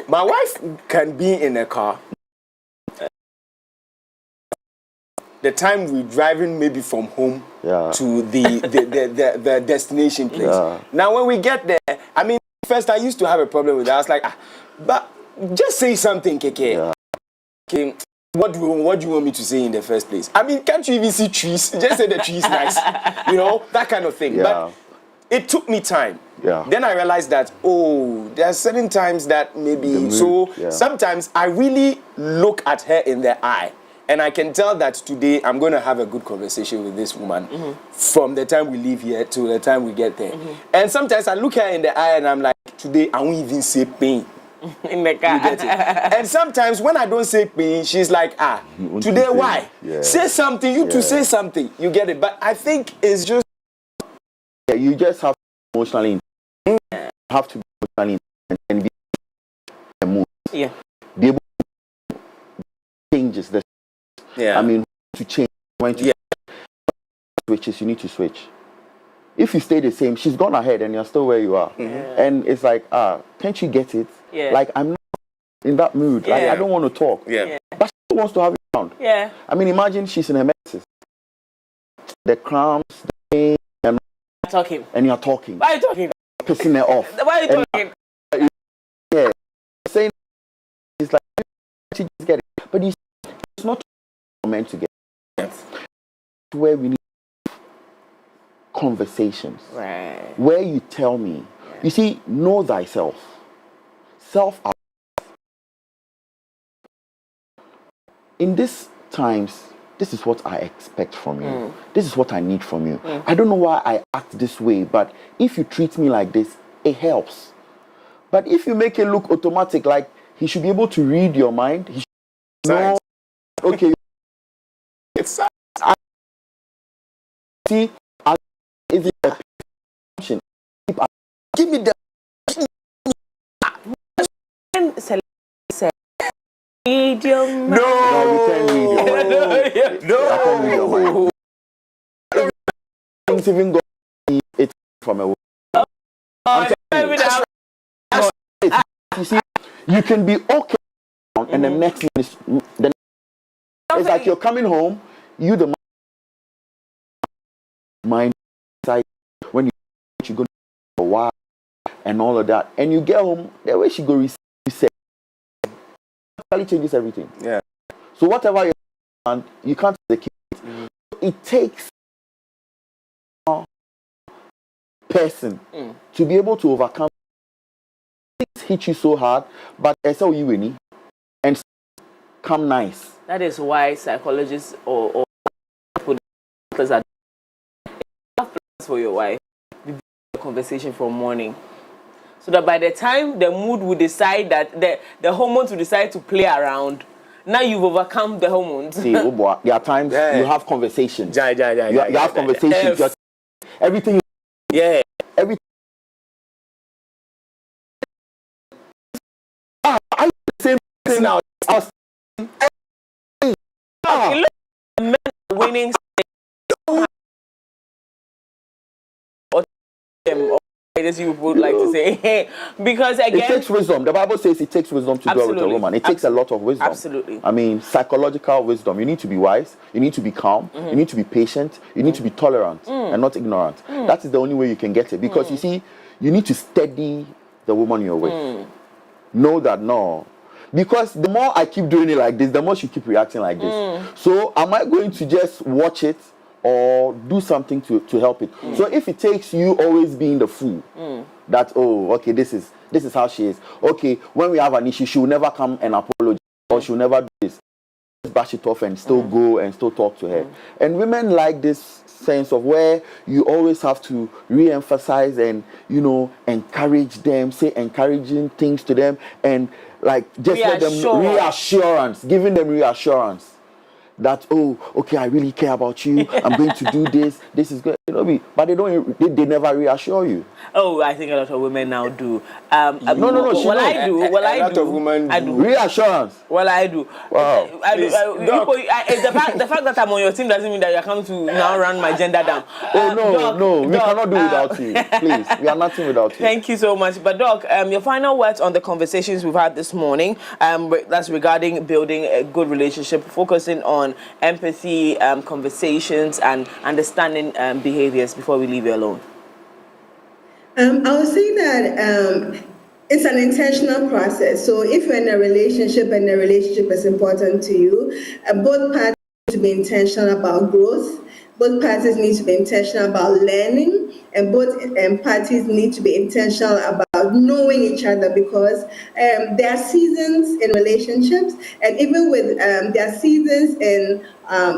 my wife can be in a car. The time we're driving maybe from home to the destination place. Yeah. Now when we get there, I mean, first I used to have a problem with that. I was like, but just say something, KK. Yeah. Okay, what do you want me to say in the first place? I mean, can't you even see trees? Just say the trees nice. That kind of thing. Yeah. But it took me time. Yeah. Then I realized that, there are certain times that maybe, sometimes I really look at her in the eye. And I can tell that today I'm going to have a good conversation with this woman from the time we leave here to the time we get there. And sometimes I look her in the eye and I'm like, today I won't even say pain. In the car. You get it? And sometimes when I don't say pain, she's like, today why? Yeah. Say something, you to say something. You get it? But I think it's just... Yeah, you just have to be emotionally have to be emotionally and be moved. Yeah. Be able to change this. Yeah. I mean, to change, when to switches, you need to switch. If you stay the same, she's gone ahead and you're still where you are. And it's like, can't you get it? Yeah. Like, I'm not in that mood. Yeah. Like, I don't want to talk. Yeah. But she wants to have it around. Yeah. I mean, imagine she's in her menses. The cramps, the pain, and you're talking. Why are you talking? Pissing her off. Why are you talking? Yeah. Saying it's like, she just get it. But it's not meant to get it. Where we need conversations. Right. Where you tell me. You see, know thyself. Self-awareness. In these times, this is what I expect from you. This is what I need from you. I don't know why I act this way, but if you treat me like this, it helps. But if you make it look automatic, like he should be able to read your mind, he should know, okay, it's see, is it a function? Give me the read your mind. No, you can't read your mind. No. It's even go it from a woman. You see, you can be okay and the next minute, it's like you're coming home, you the mind inside when you go for a while and all of that, and you get home, the way she go reset changes everything. Yeah. So whatever you want, you can't the kids. It takes a person to be able to overcome. Things hit you so hard, but I saw you winning and come nice. That is why psychologists or people are for your wife, we do a conversation from morning. So that by the time the mood will decide that the hormones will decide to play around, now you've overcome the hormones. See, there are times you have conversations. You have conversations. Everything. Yeah. Everything. I the same thing now. Men winning. As you would like to say, because again, it takes wisdom. The Bible says it takes wisdom to dwell with a woman. It takes a lot of wisdom. Absolutely. I mean, psychological wisdom. You need to be wise. You need to be calm. You need to be patient. You need to be tolerant and not ignorant. That is the only way you can get it. Because you see, you need to steady the woman you're with. Know that because the more I keep doing it like this, the more she keep reacting like this. So am I going to just watch it or do something to help it? So if it takes you always being the fool, that okay, this is how she is. Okay, when we have an issue, she will never come and apologize, or she will never do brush it off and still go and still talk to her. And women like this sense of where you always have to re-emphasize and, you know, encourage them, say encouraging things to them, and like just let them reassurance, giving them reassurance that, oh, okay, I really care about you. I'm going to do this. This is good. You know, but they never reassure you. Oh, I think a lot of women now do. No. I do. A lot of women do. Reassurance. Well, I do. Wow. The fact that I'm on your team doesn't mean that you're coming to now run my gender down. No, we cannot do without you. Please, we are nothing without you. Thank you so much. But Doc, your final words on the conversations we've had this morning, that's regarding building a good relationship, focusing on empathy, conversations, and understanding behaviors before we leave you alone. I would say that it's an intentional process. So if you're in a relationship and the relationship is important to you, both parties need to be intentional about growth. Both parties need to be intentional about learning, and both parties need to be intentional about knowing each other, because there are seasons in relationships, and even with there are seasons in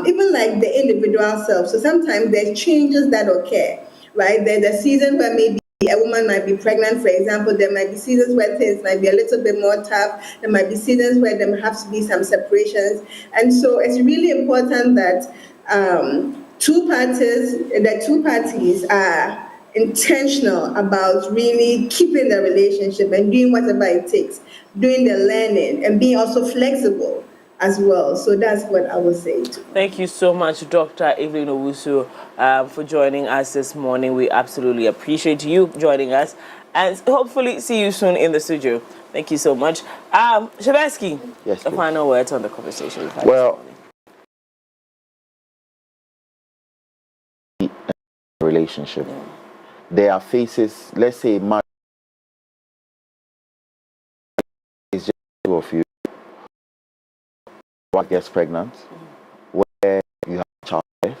even like the individual self. So sometimes there's changes that occur, right? There's a season where maybe a woman might be pregnant, for example. There might be seasons where things might be a little bit more tough. There might be seasons where there have to be some separations. And so it's really important that the two parties are intentional about really keeping the relationship and doing whatever it takes, doing the learning and being also flexible as well. So that's what I would say. Thank you so much, Dr. Evelyn O, for joining us this morning. We absolutely appreciate you joining us, and hopefully see you soon in the studio. Thank you so much. Shovesky, yes, the final words on the conversation we've had this morning. Relationship. Yeah. There are phases, let's say marriage is just two of you. One gets pregnant, where you have childbirth.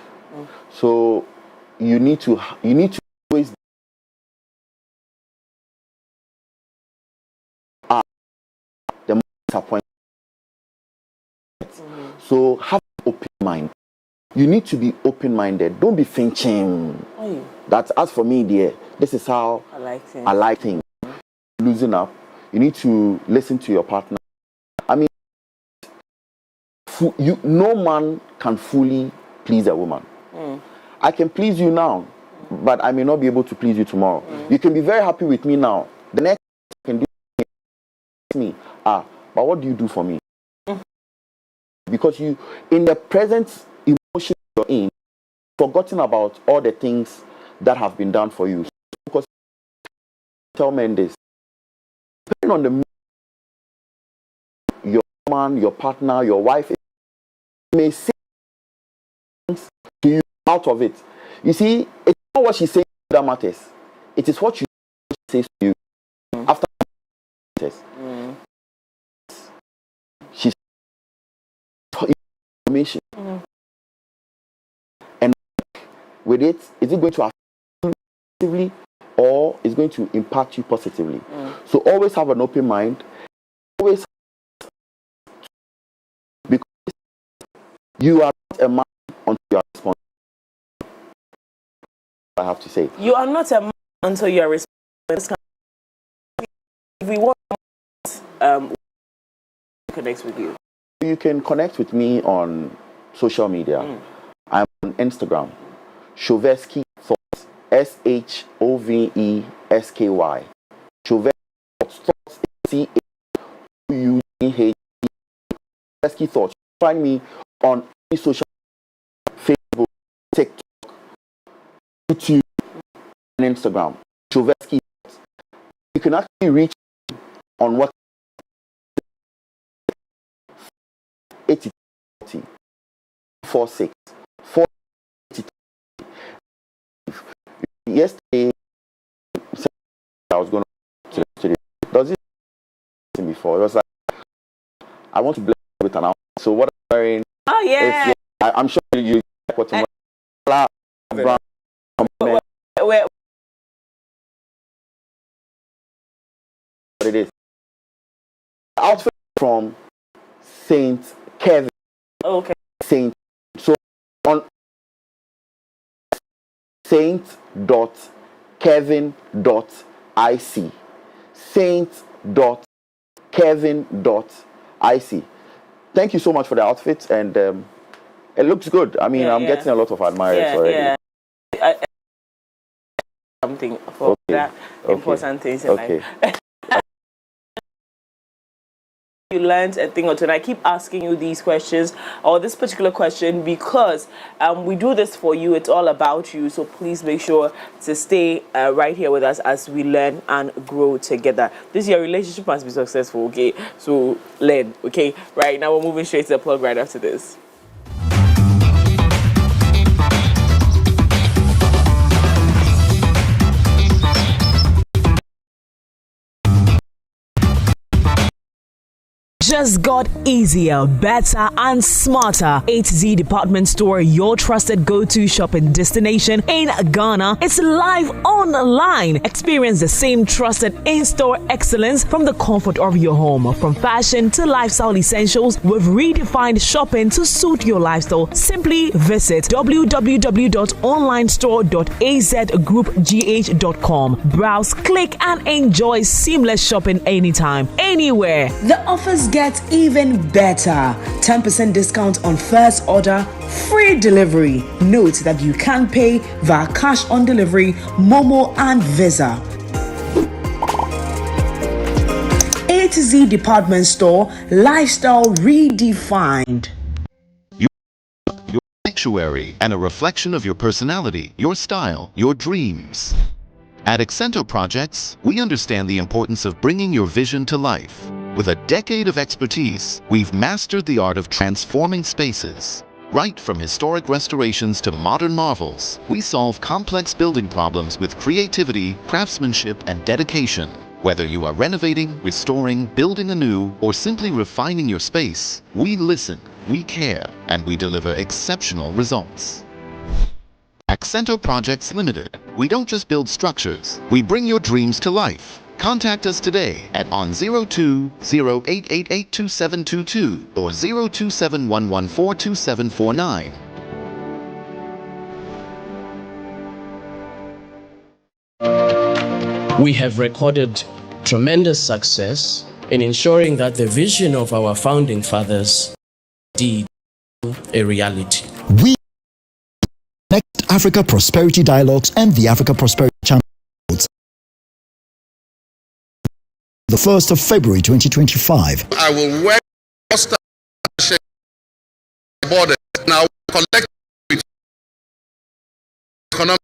So you need to always the most disappointment. So have an open mind. You need to be open-minded. Don't be thinking. That's, as for me, dear, this is how I like things. Losing up. You need to listen to your partner. I mean, no man can fully please a woman. I can please you now, but I may not be able to please you tomorrow. You can be very happy with me now. The next thing you can do me, but what do you do for me? Because you, in the present emotion you're in, forgotten about all the things that have been done for you. So, because tell men this, depending on your man, your partner, your wife, may say things to you out of it. You see, it's not what she says that matters. It is what she says to you after matters. She's information. And with it, is it going to affect you negatively or is it going to impact you positively? So always have an open mind. Always, because you are not a man until you are responsible. I have to say. You are not a man until you are responsible. If we want to connect with you, you can connect with me on social media. I'm on Instagram, Shovesky Thoughts, SHOVESKY. Shovesky Thoughts, CHUGH. Shovesky Thoughts. Find me on any social media, Facebook, TikTok, YouTube, and Instagram. Shovesky Thoughts. You can actually reach on what 80 46 40. Yesterday I was going to the studio. Does it before? It was like, I want to bless you with an outfit. So what I'm wearing? Oh yeah. I'm sure you like what I'm wearing. What it is. Outfit from Saint Kevin. Okay. Saint. So on saint.kevin.ic. saint.kevin.ic. Thank you so much for the outfit, and it looks good. I mean, I'm getting a lot of admirers already. Yeah. Something for that important things in life. You learned a thing or two, and I keep asking you these questions or this particular question because we do this for you. It's all about you, so please make sure to stay right here with us as we learn and grow together. This your relationship must be successful, okay? So learn, okay? Right now we're moving straight to the plug right after this. Just got easier, better, and smarter. A-Z Department Store, your trusted go-to shopping destination in Ghana. It's live online. Experience the same trusted in-store excellence from the comfort of your home. From fashion to lifestyle essentials, we've redefined shopping to suit your lifestyle. Simply visit www.onlinestore.azgroupgh.com. Browse, click, and enjoy seamless shopping anytime, anywhere. The offers get even better. 10% discount on first order, free delivery. Note that you can pay via cash on delivery, Momo, and Visa. A-Z Department Store, lifestyle redefined. Your sanctuary and a reflection of your personality, your style, your dreams. At Accento Projects, we understand the importance of bringing your vision to life. With a decade of expertise, we've mastered the art of transforming spaces. Right from historic restorations to modern marvels, we solve complex building problems with creativity, craftsmanship, and dedication. Whether you are renovating, restoring, building anew, or simply refining your space, we listen, we care, and we deliver exceptional results. Accento Projects Limited. We don't just build structures, we bring your dreams to life. Contact us today at on 02-0888-2722 or 027-114-2749. We have recorded tremendous success in ensuring that the vision of our founding fathers did a reality. We Next Africa Prosperity Dialogues and the Africa Prosperity Champions the 1st of February 2025. I will work borders now collect with economic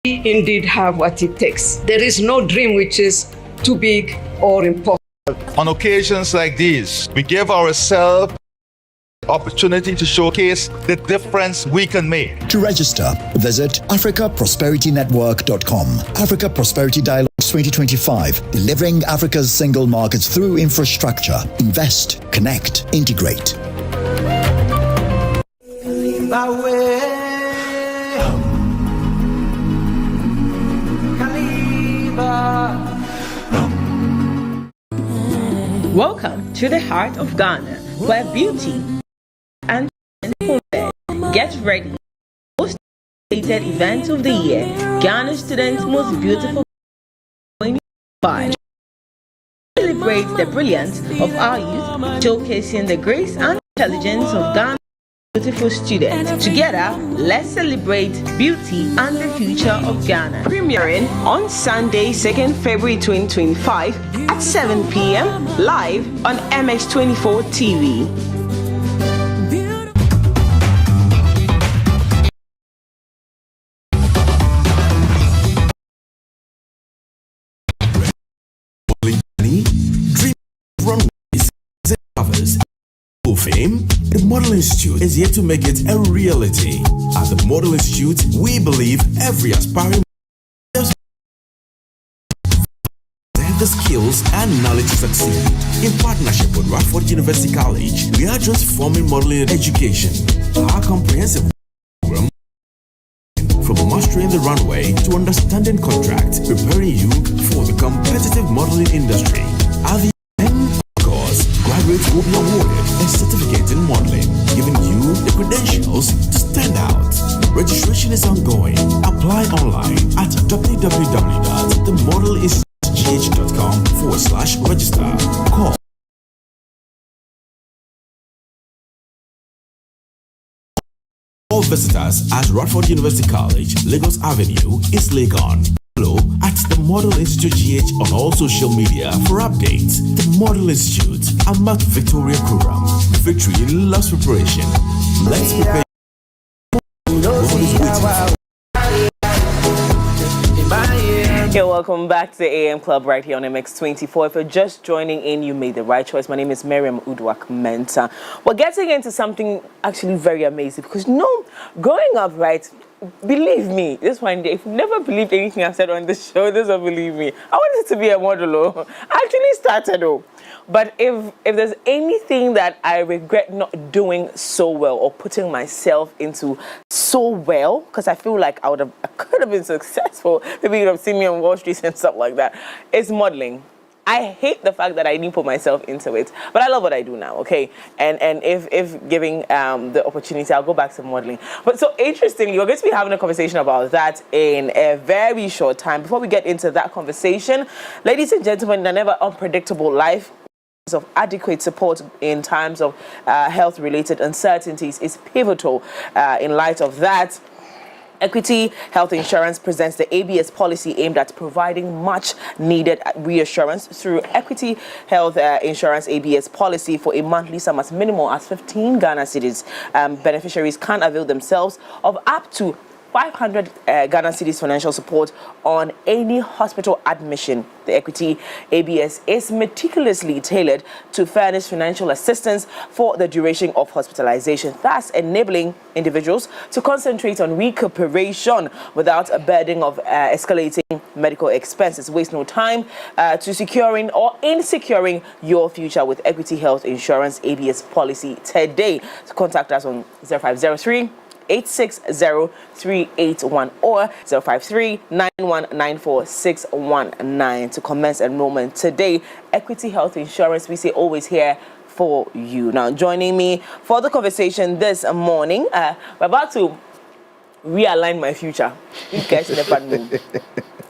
indeed have what it takes. There is no dream which is too big or impossible. On occasions like these, we give ourselves opportunity to showcase the difference we can make. To register, visit africaprosperitynetwork.com. Africa Prosperity Dialogues 2025, delivering Africa's single markets through infrastructure. Invest, connect, integrate. Welcome to the heart of Ghana, where beauty and get ready. Most anticipated event of the year, Ghana students' most beautiful by celebrate the brilliance of our youth, showcasing the grace and intelligence of Ghana's beautiful students. Together, let's celebrate beauty and the future of Ghana. Premiering on Sunday, 2nd February 2025 at 7 p.m. live on MX24 TV. Fame, the Model Institute is here to make it a reality. At the Model Institute, we believe every aspiring has the skills and knowledge to succeed. In partnership with Radford University College, we are transforming modeling education. Our comprehensive program from mastering the runway to understanding contracts, preparing you for the competitive modeling industry. At the end of the course, graduates will be awarded a certificate in modeling, giving you the credentials to stand out. Registration is ongoing. Apply online at www.themodelinstitutegh.com/register. Call all visitors at Radford University College, Lagos Avenue, East Legon. Follow at the Model Institute GH on all social media for updates. The Model Institute, Amat Victoria Kuram. Victory loves preparation. Let's prepare. Okay, welcome back to the AM Club right here on MX24. If you're just joining in, you made the right choice. My name is Miriam Udwak-Mensah. We're getting into something actually very amazing because, growing up, right, believe me, this one day, if you've never believed anything I've said on this show, this will believe me. I wanted to be a model. I actually started, but if there's anything that I regret not doing so well or putting myself into so well, because I feel like I could have been successful, maybe you'd have seen me on Wall Street and stuff like that, it's modeling. I hate the fact that I didn't put myself into it, but I love what I do now, okay? And if giving the opportunity, I'll go back to modeling. But so interestingly, we're going to be having a conversation about that in a very short time. Before we get into that conversation, ladies and gentlemen, in a never unpredictable life, of adequate support in times of health-related uncertainties is pivotal. In light of that, Equity Health Insurance presents the ABS policy aimed at providing much-needed reassurance through Equity Health Insurance ABS policy for a monthly sum as minimal as 15 Ghana cedis. Beneficiaries can avail themselves of up to 500 Ghana cedis financial support on any hospital admission. The Equity ABS is meticulously tailored to furnish financial assistance for the duration of hospitalization, thus enabling individuals to concentrate on recuperation without a burden of escalating medical expenses. Waste no time to securing or in securing your future with Equity Health Insurance ABS policy today. So contact us on 0503 860-381 or 053-9194-619 to commence enrollment today. Equity Health Insurance, we say always here for you. Now, joining me for the conversation this morning, we're about to realign my future. You guys never know.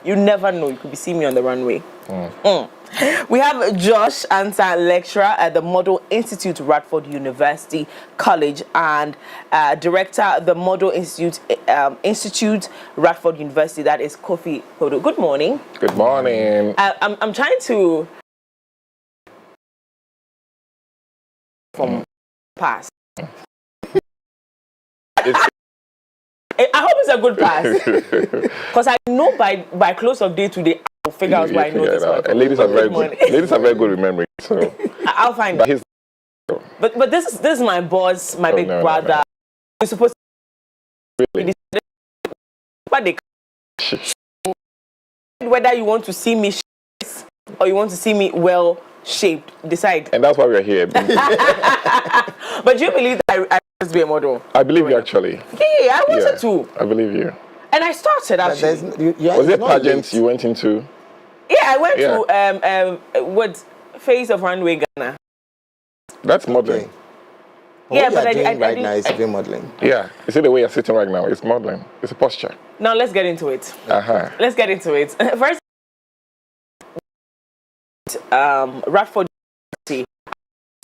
You never know. You could be seeing me on the runway. We have Josh Ansah, lecturer at the Model Institute, Radford University College, and director at the Model Institute, Radford University. That is Kofi Kpodo. Good morning. Good morning. I'm trying to from pass. I hope it's a good pass because I know by close of day today. Figure out why I know this one. And ladies are very good. Ladies are very good remembering. So I'll find out. But this is my boss, my big brother. No. You're supposed to really? But they whether you want to see me or you want to see me well shaped, decide. And that's why we're here. But do you believe that I must be a model? I believe you actually. Yeah, I wanted to. I believe you. And I started actually. Was it pageants you went into? Yeah, I went to what Face of Runway Ghana. That's modeling. Okay. Yeah, but I right now is doing modeling. Yeah, you see the way you're sitting right now. It's modeling. It's a posture. Now let's get into it. Let's get into it. First, Radford University.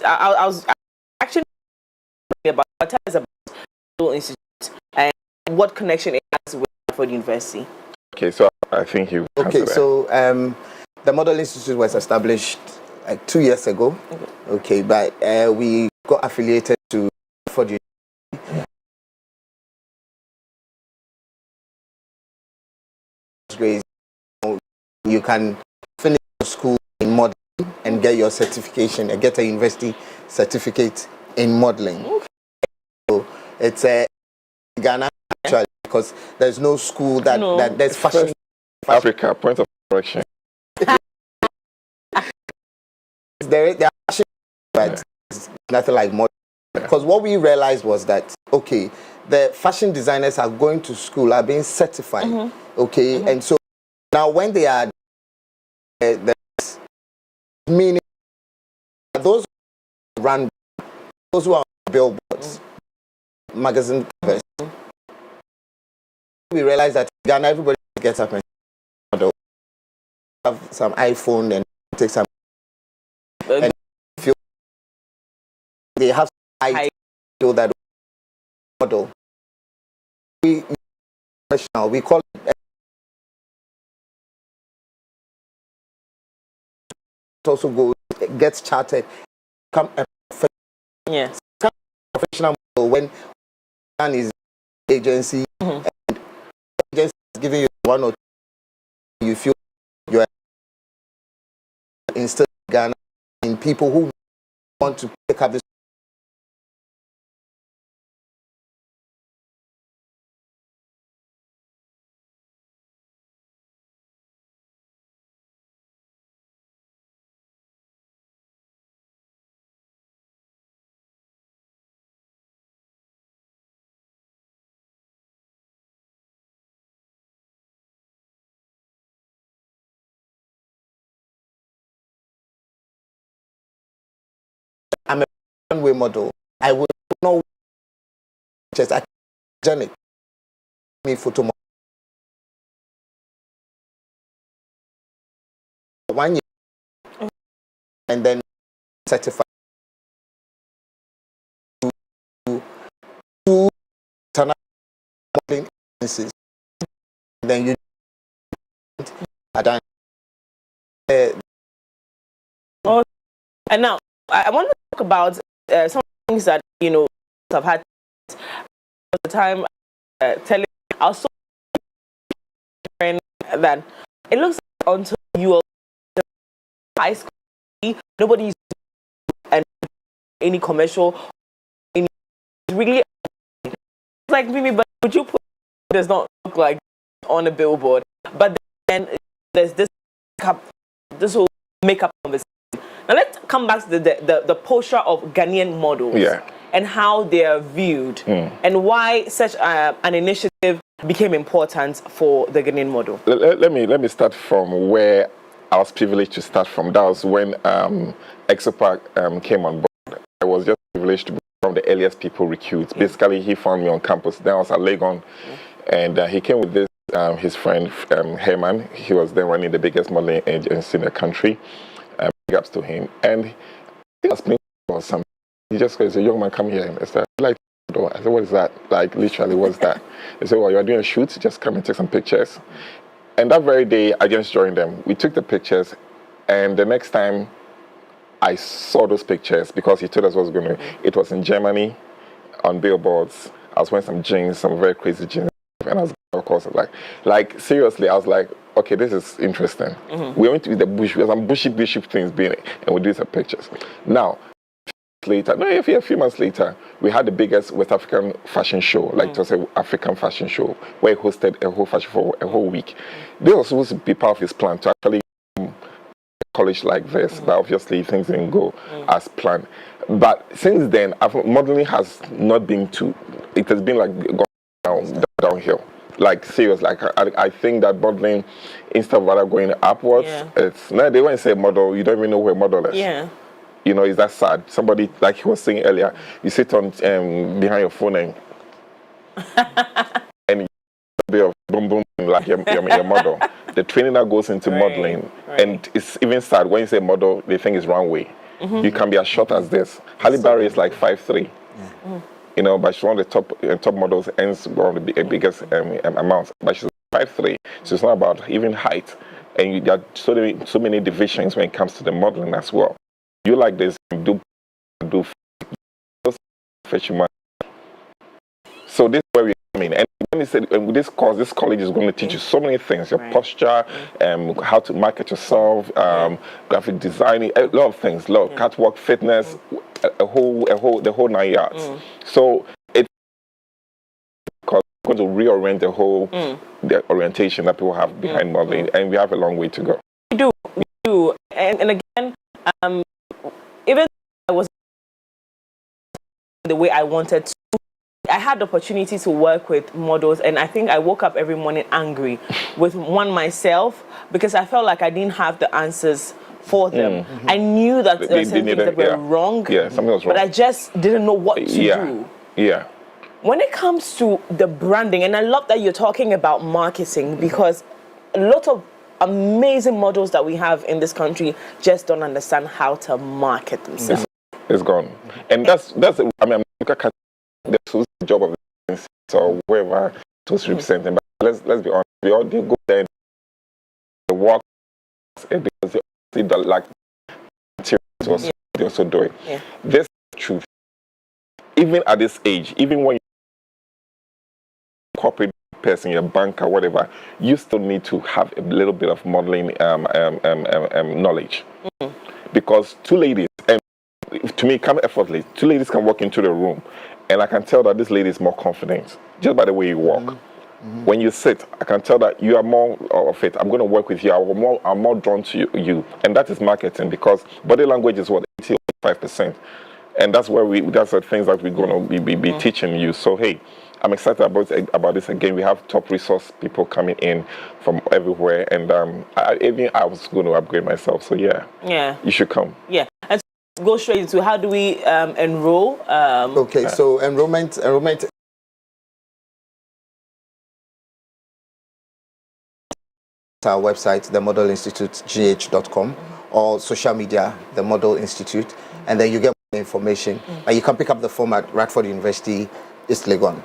I was actually about what is about Model Institute and what connection it has with Radford University. Okay, so I think you. Okay, so the Model Institute was established like 2 years ago. Okay, but we got affiliated to Radford University. You can finish school in modeling and get your certification and get a university certificate in modeling. Okay. So it's Ghana actually because there's no school that there's fashion. Africa, point of correction. There are fashion, but it's nothing like modeling. Because what we realized was that, okay, the fashion designers are going to school, are being certified, okay? And so now when they are, meaning those who run, those who are on billboards, magazine covers, we realize that in Ghana, everybody gets up and have some iPhone and take some, and feel they have I do that model. We professional, we call it also go gets chartered, come a professional model when one is agency and agency is giving you one or two, you feel you are instead of Ghana in people who want to pick up this. I'm a one-way model. I will know just academic me photo model. 1 year and then certified to two modeling agencies. Then you are done. And now I want to talk about some things that I've had the time telling also that it looks like until you are high school, nobody is and any commercial, any really like maybe, but would you put does not look like on a billboard? But then there's this whole makeup conversation. Now let's come back to the posture of Ghanaian models and how they are viewed and why such an initiative became important for the Ghanaian model. Let me start from where I was privileged to start from. That was when Exopark came on board. I was just privileged to be one of the earliest people recruits. Basically, he found me on campus. Then I was at Legon, and he came with this his friend Herman. He was then running the biggest modeling agency in the country. Big ups to him, and I think I was playing or something. He just said, "A young man, come here." And I said, "Like, I said, what is that? Like, literally, what's that?" They said, "Well, you're doing a shoot. Just come and take some pictures." And that very day, I just joined them. We took the pictures, and the next time I saw those pictures, because he told us what was going to, it was in Germany, on billboards. I was wearing some jeans, some very crazy jeans, and I was, of course, like seriously, I was like, okay, this is interesting. We went to the bush, with some bushy things being it, and we did some pictures. Now, a few months later, we had the biggest West African fashion show, like it was an African fashion show, where he hosted a whole fashion for a whole week. This was supposed to be part of his plan to actually a college like this, but obviously things didn't go as planned. But since then, modeling has not been it has been like gone downhill. Like serious, like I think that modeling, instead of rather going upwards, it's no. They won't say model. You don't even know where model is. Yeah. You know, is that sad? Somebody, like he was saying earlier, you sit on behind your phone and you be of boom boom like your model. The training that goes into modeling, and it's even sad when you say model, they think it's runway. You can be as short as this. Halle Berry is like 5'3". You know, but she's one of the top models, and one of the biggest amounts. But she's 5'3", so it's not about even height. And there are so many divisions when it comes to the modeling as well. You like this, do fetch money. So this is where we're coming. And when we said this college is going to teach you so many things: your posture, how to market yourself, graphic designing, a lot of things, a lot of catwalk, fitness, the whole 9 yards. So it's going to reorient the orientation that people have behind modeling, and we have a long way to go. We do, and again, even I was the way I wanted to, I had the opportunity to work with models, and I think I woke up every morning angry with myself because I felt like I didn't have the answers for them. I knew that there were some things that were wrong. Yeah, something was wrong. But I just didn't know what to do. Yeah. When it comes to the branding, and I love that you're talking about marketing, because a lot of amazing models that we have in this country just don't understand how to market themselves. It's gone. And that's I mean, look at the job of the agency or whoever to represent them. But let's be honest, they go there and they work and they see the like materials they're also doing. Yeah. This is the truth. Even at this age, even when you're a corporate person, you're a banker, whatever, you still need to have a little bit of modeling knowledge. Because two ladies, and to me, come effortlessly, two ladies can walk into the room and I can tell that this lady is more confident just by the way you walk. When you sit, I can tell that you are more of it. I'm going to work with you. I'm more drawn to you. And that is marketing, because body language is what, 85%. And that's where that's the things that we're going to be teaching you. So, hey, I'm excited about this again. We have top resource people coming in from everywhere. And I was going to upgrade myself. So, yeah, you should come. Yeah. And so go straight into how do we enroll? Okay, so enrollment. Our website, the Model Institute, gh.com, or social media, the Model Institute, and then you get more information. And you can pick up the form at Radford University, East Legon.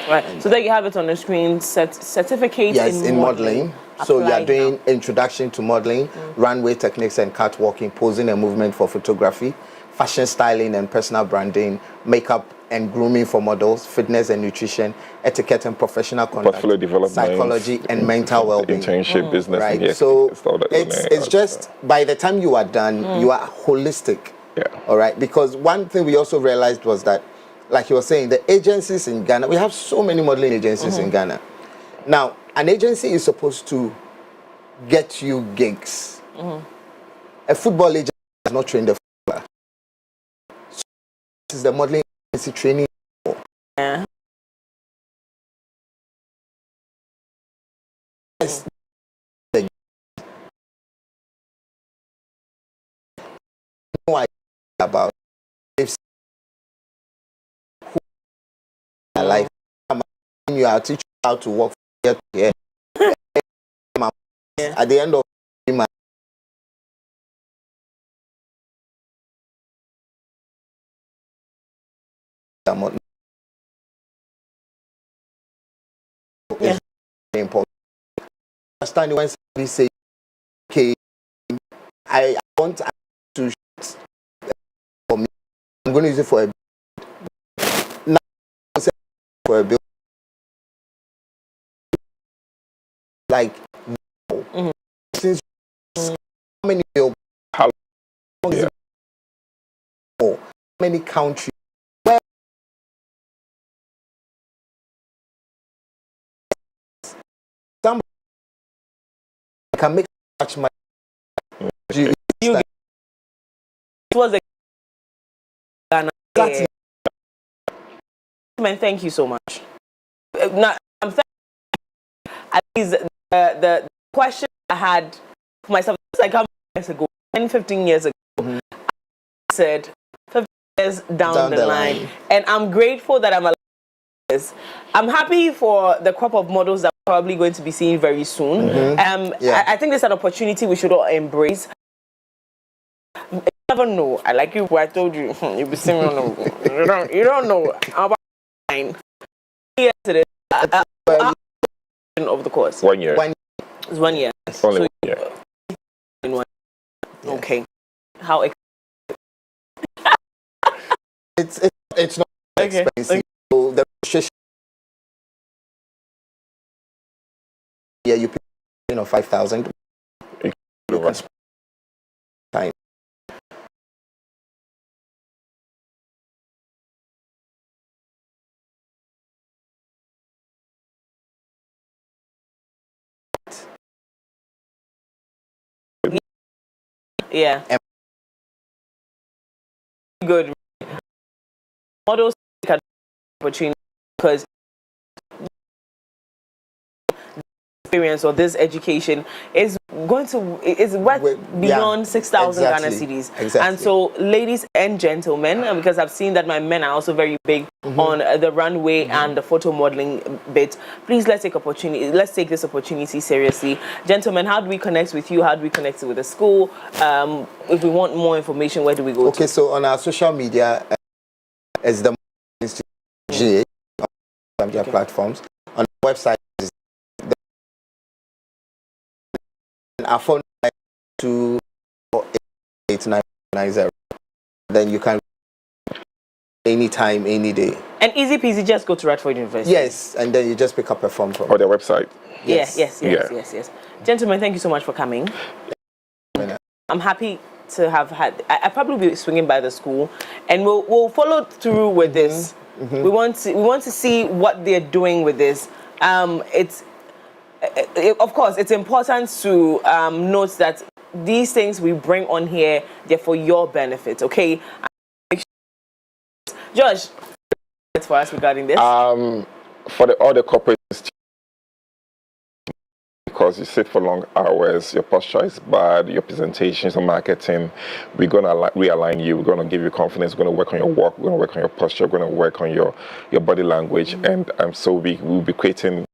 Right. So there you have it on the screen. Certificate in modeling. So you are doing introduction to modeling, runway techniques and catwalking, posing and movement for photography, fashion styling and personal branding, makeup and grooming for models, fitness and nutrition, etiquette and professional conduct, portfolio development, psychology and mental well-being. Internship, business, right? So it's just, by the time you are done, you are holistic. Yeah. All right. Because one thing we also realized was that, like you were saying, the agencies in Ghana, we have so many modeling agencies in Ghana. Now, an agency is supposed to get you gigs. A football agent does not train the footballer. So this is the modeling agency training. Yeah. No idea about if life. You are teaching how to work from here to here. At the end of the month, is very important. Understand when somebody say, okay, I want to shoot for me, I'm going to use it for a now for a bill. Like since how many bill, how many countries, where somebody can make much money. It was a Ghana. Thank you so much. Now, I'm thinking, at least the question I had for myself, like how many years ago, 10, 15 years ago, I said 15 years down the line. And I'm grateful that I'm alive. I'm happy for the crop of models that we're probably going to be seeing very soon. I think there's an opportunity we should all embrace. You never know. I like you. I told you. You'll be seeing me. You don't know. About 9 years it is. Of the course. 1 year. It's 1 year. Only 1 year. In 1 year. Okay. How it's not expensive. Okay. So the registration, you pay 5,000. Time. Yeah. Good. Models opportunity because experience or this education is worth beyond 6,000 Ghana cedis. Exactly. And so, ladies and gentlemen, because I've seen that my men are also very big on the runway and the photo modeling bit, please let's take this opportunity seriously. Gentlemen, how do we connect with you? How do we connect with the school? If we want more information, where do we go to? Okay, so on our social media, it's the GA on their platforms. On the website, our phone number is 2488990. Then you can anytime, any day. And easy peasy, just go to Radford University. Yes, and then you just pick up a form from their website. Yes. Gentlemen, thank you so much for coming. I'm happy to have had. I probably be swinging by the school, and we'll follow through with this. We want to see what they're doing with this. Of course, it's important to note that these things we bring on here, they're for your benefit, okay? Josh, what's for us regarding this? For all the corporate institutions, because you sit for long hours, your posture is bad, your presentations and marketing, we're going to realign you, we're going to give you confidence, we're going to work on your walk, we're going to work on your posture, we're going to work on your body language, and so we'll be creating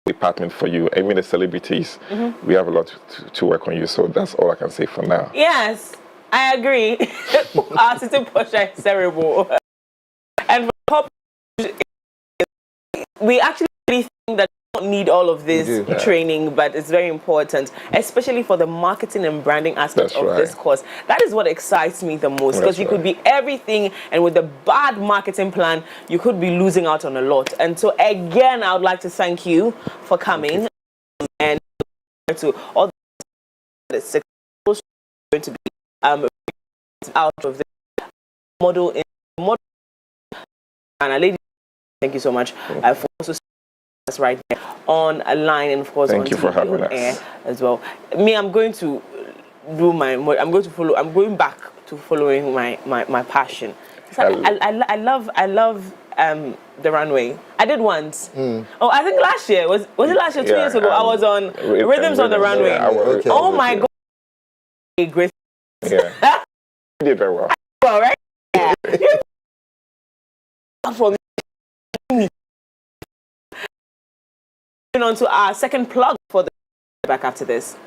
department for you. Even the celebrities, we have a lot to work on you, so that's all I can say for now. Yes, I agree. Our sitting posture is terrible. And we actually think that we don't need all of this training, but it's very important, especially for the marketing and branding aspect of this course. That is what excites me the most, because you could be everything, and with a bad marketing plan, you could be losing out on a lot. And so again, I would like to thank you for coming, and to all the successful going to be out of the model and a lady. Thank you so much for also us right there on a line, and of course thank you for having us as well. Me, I'm going to do I'm going back to following my passion. I love the runway. I did once. Oh, I think last year was it last year? 2 years ago, I was on Rhythms on the Runway. Oh my God, great. Yeah, you did very well. All right. Yeah. For me. On to our second plug for the back after this.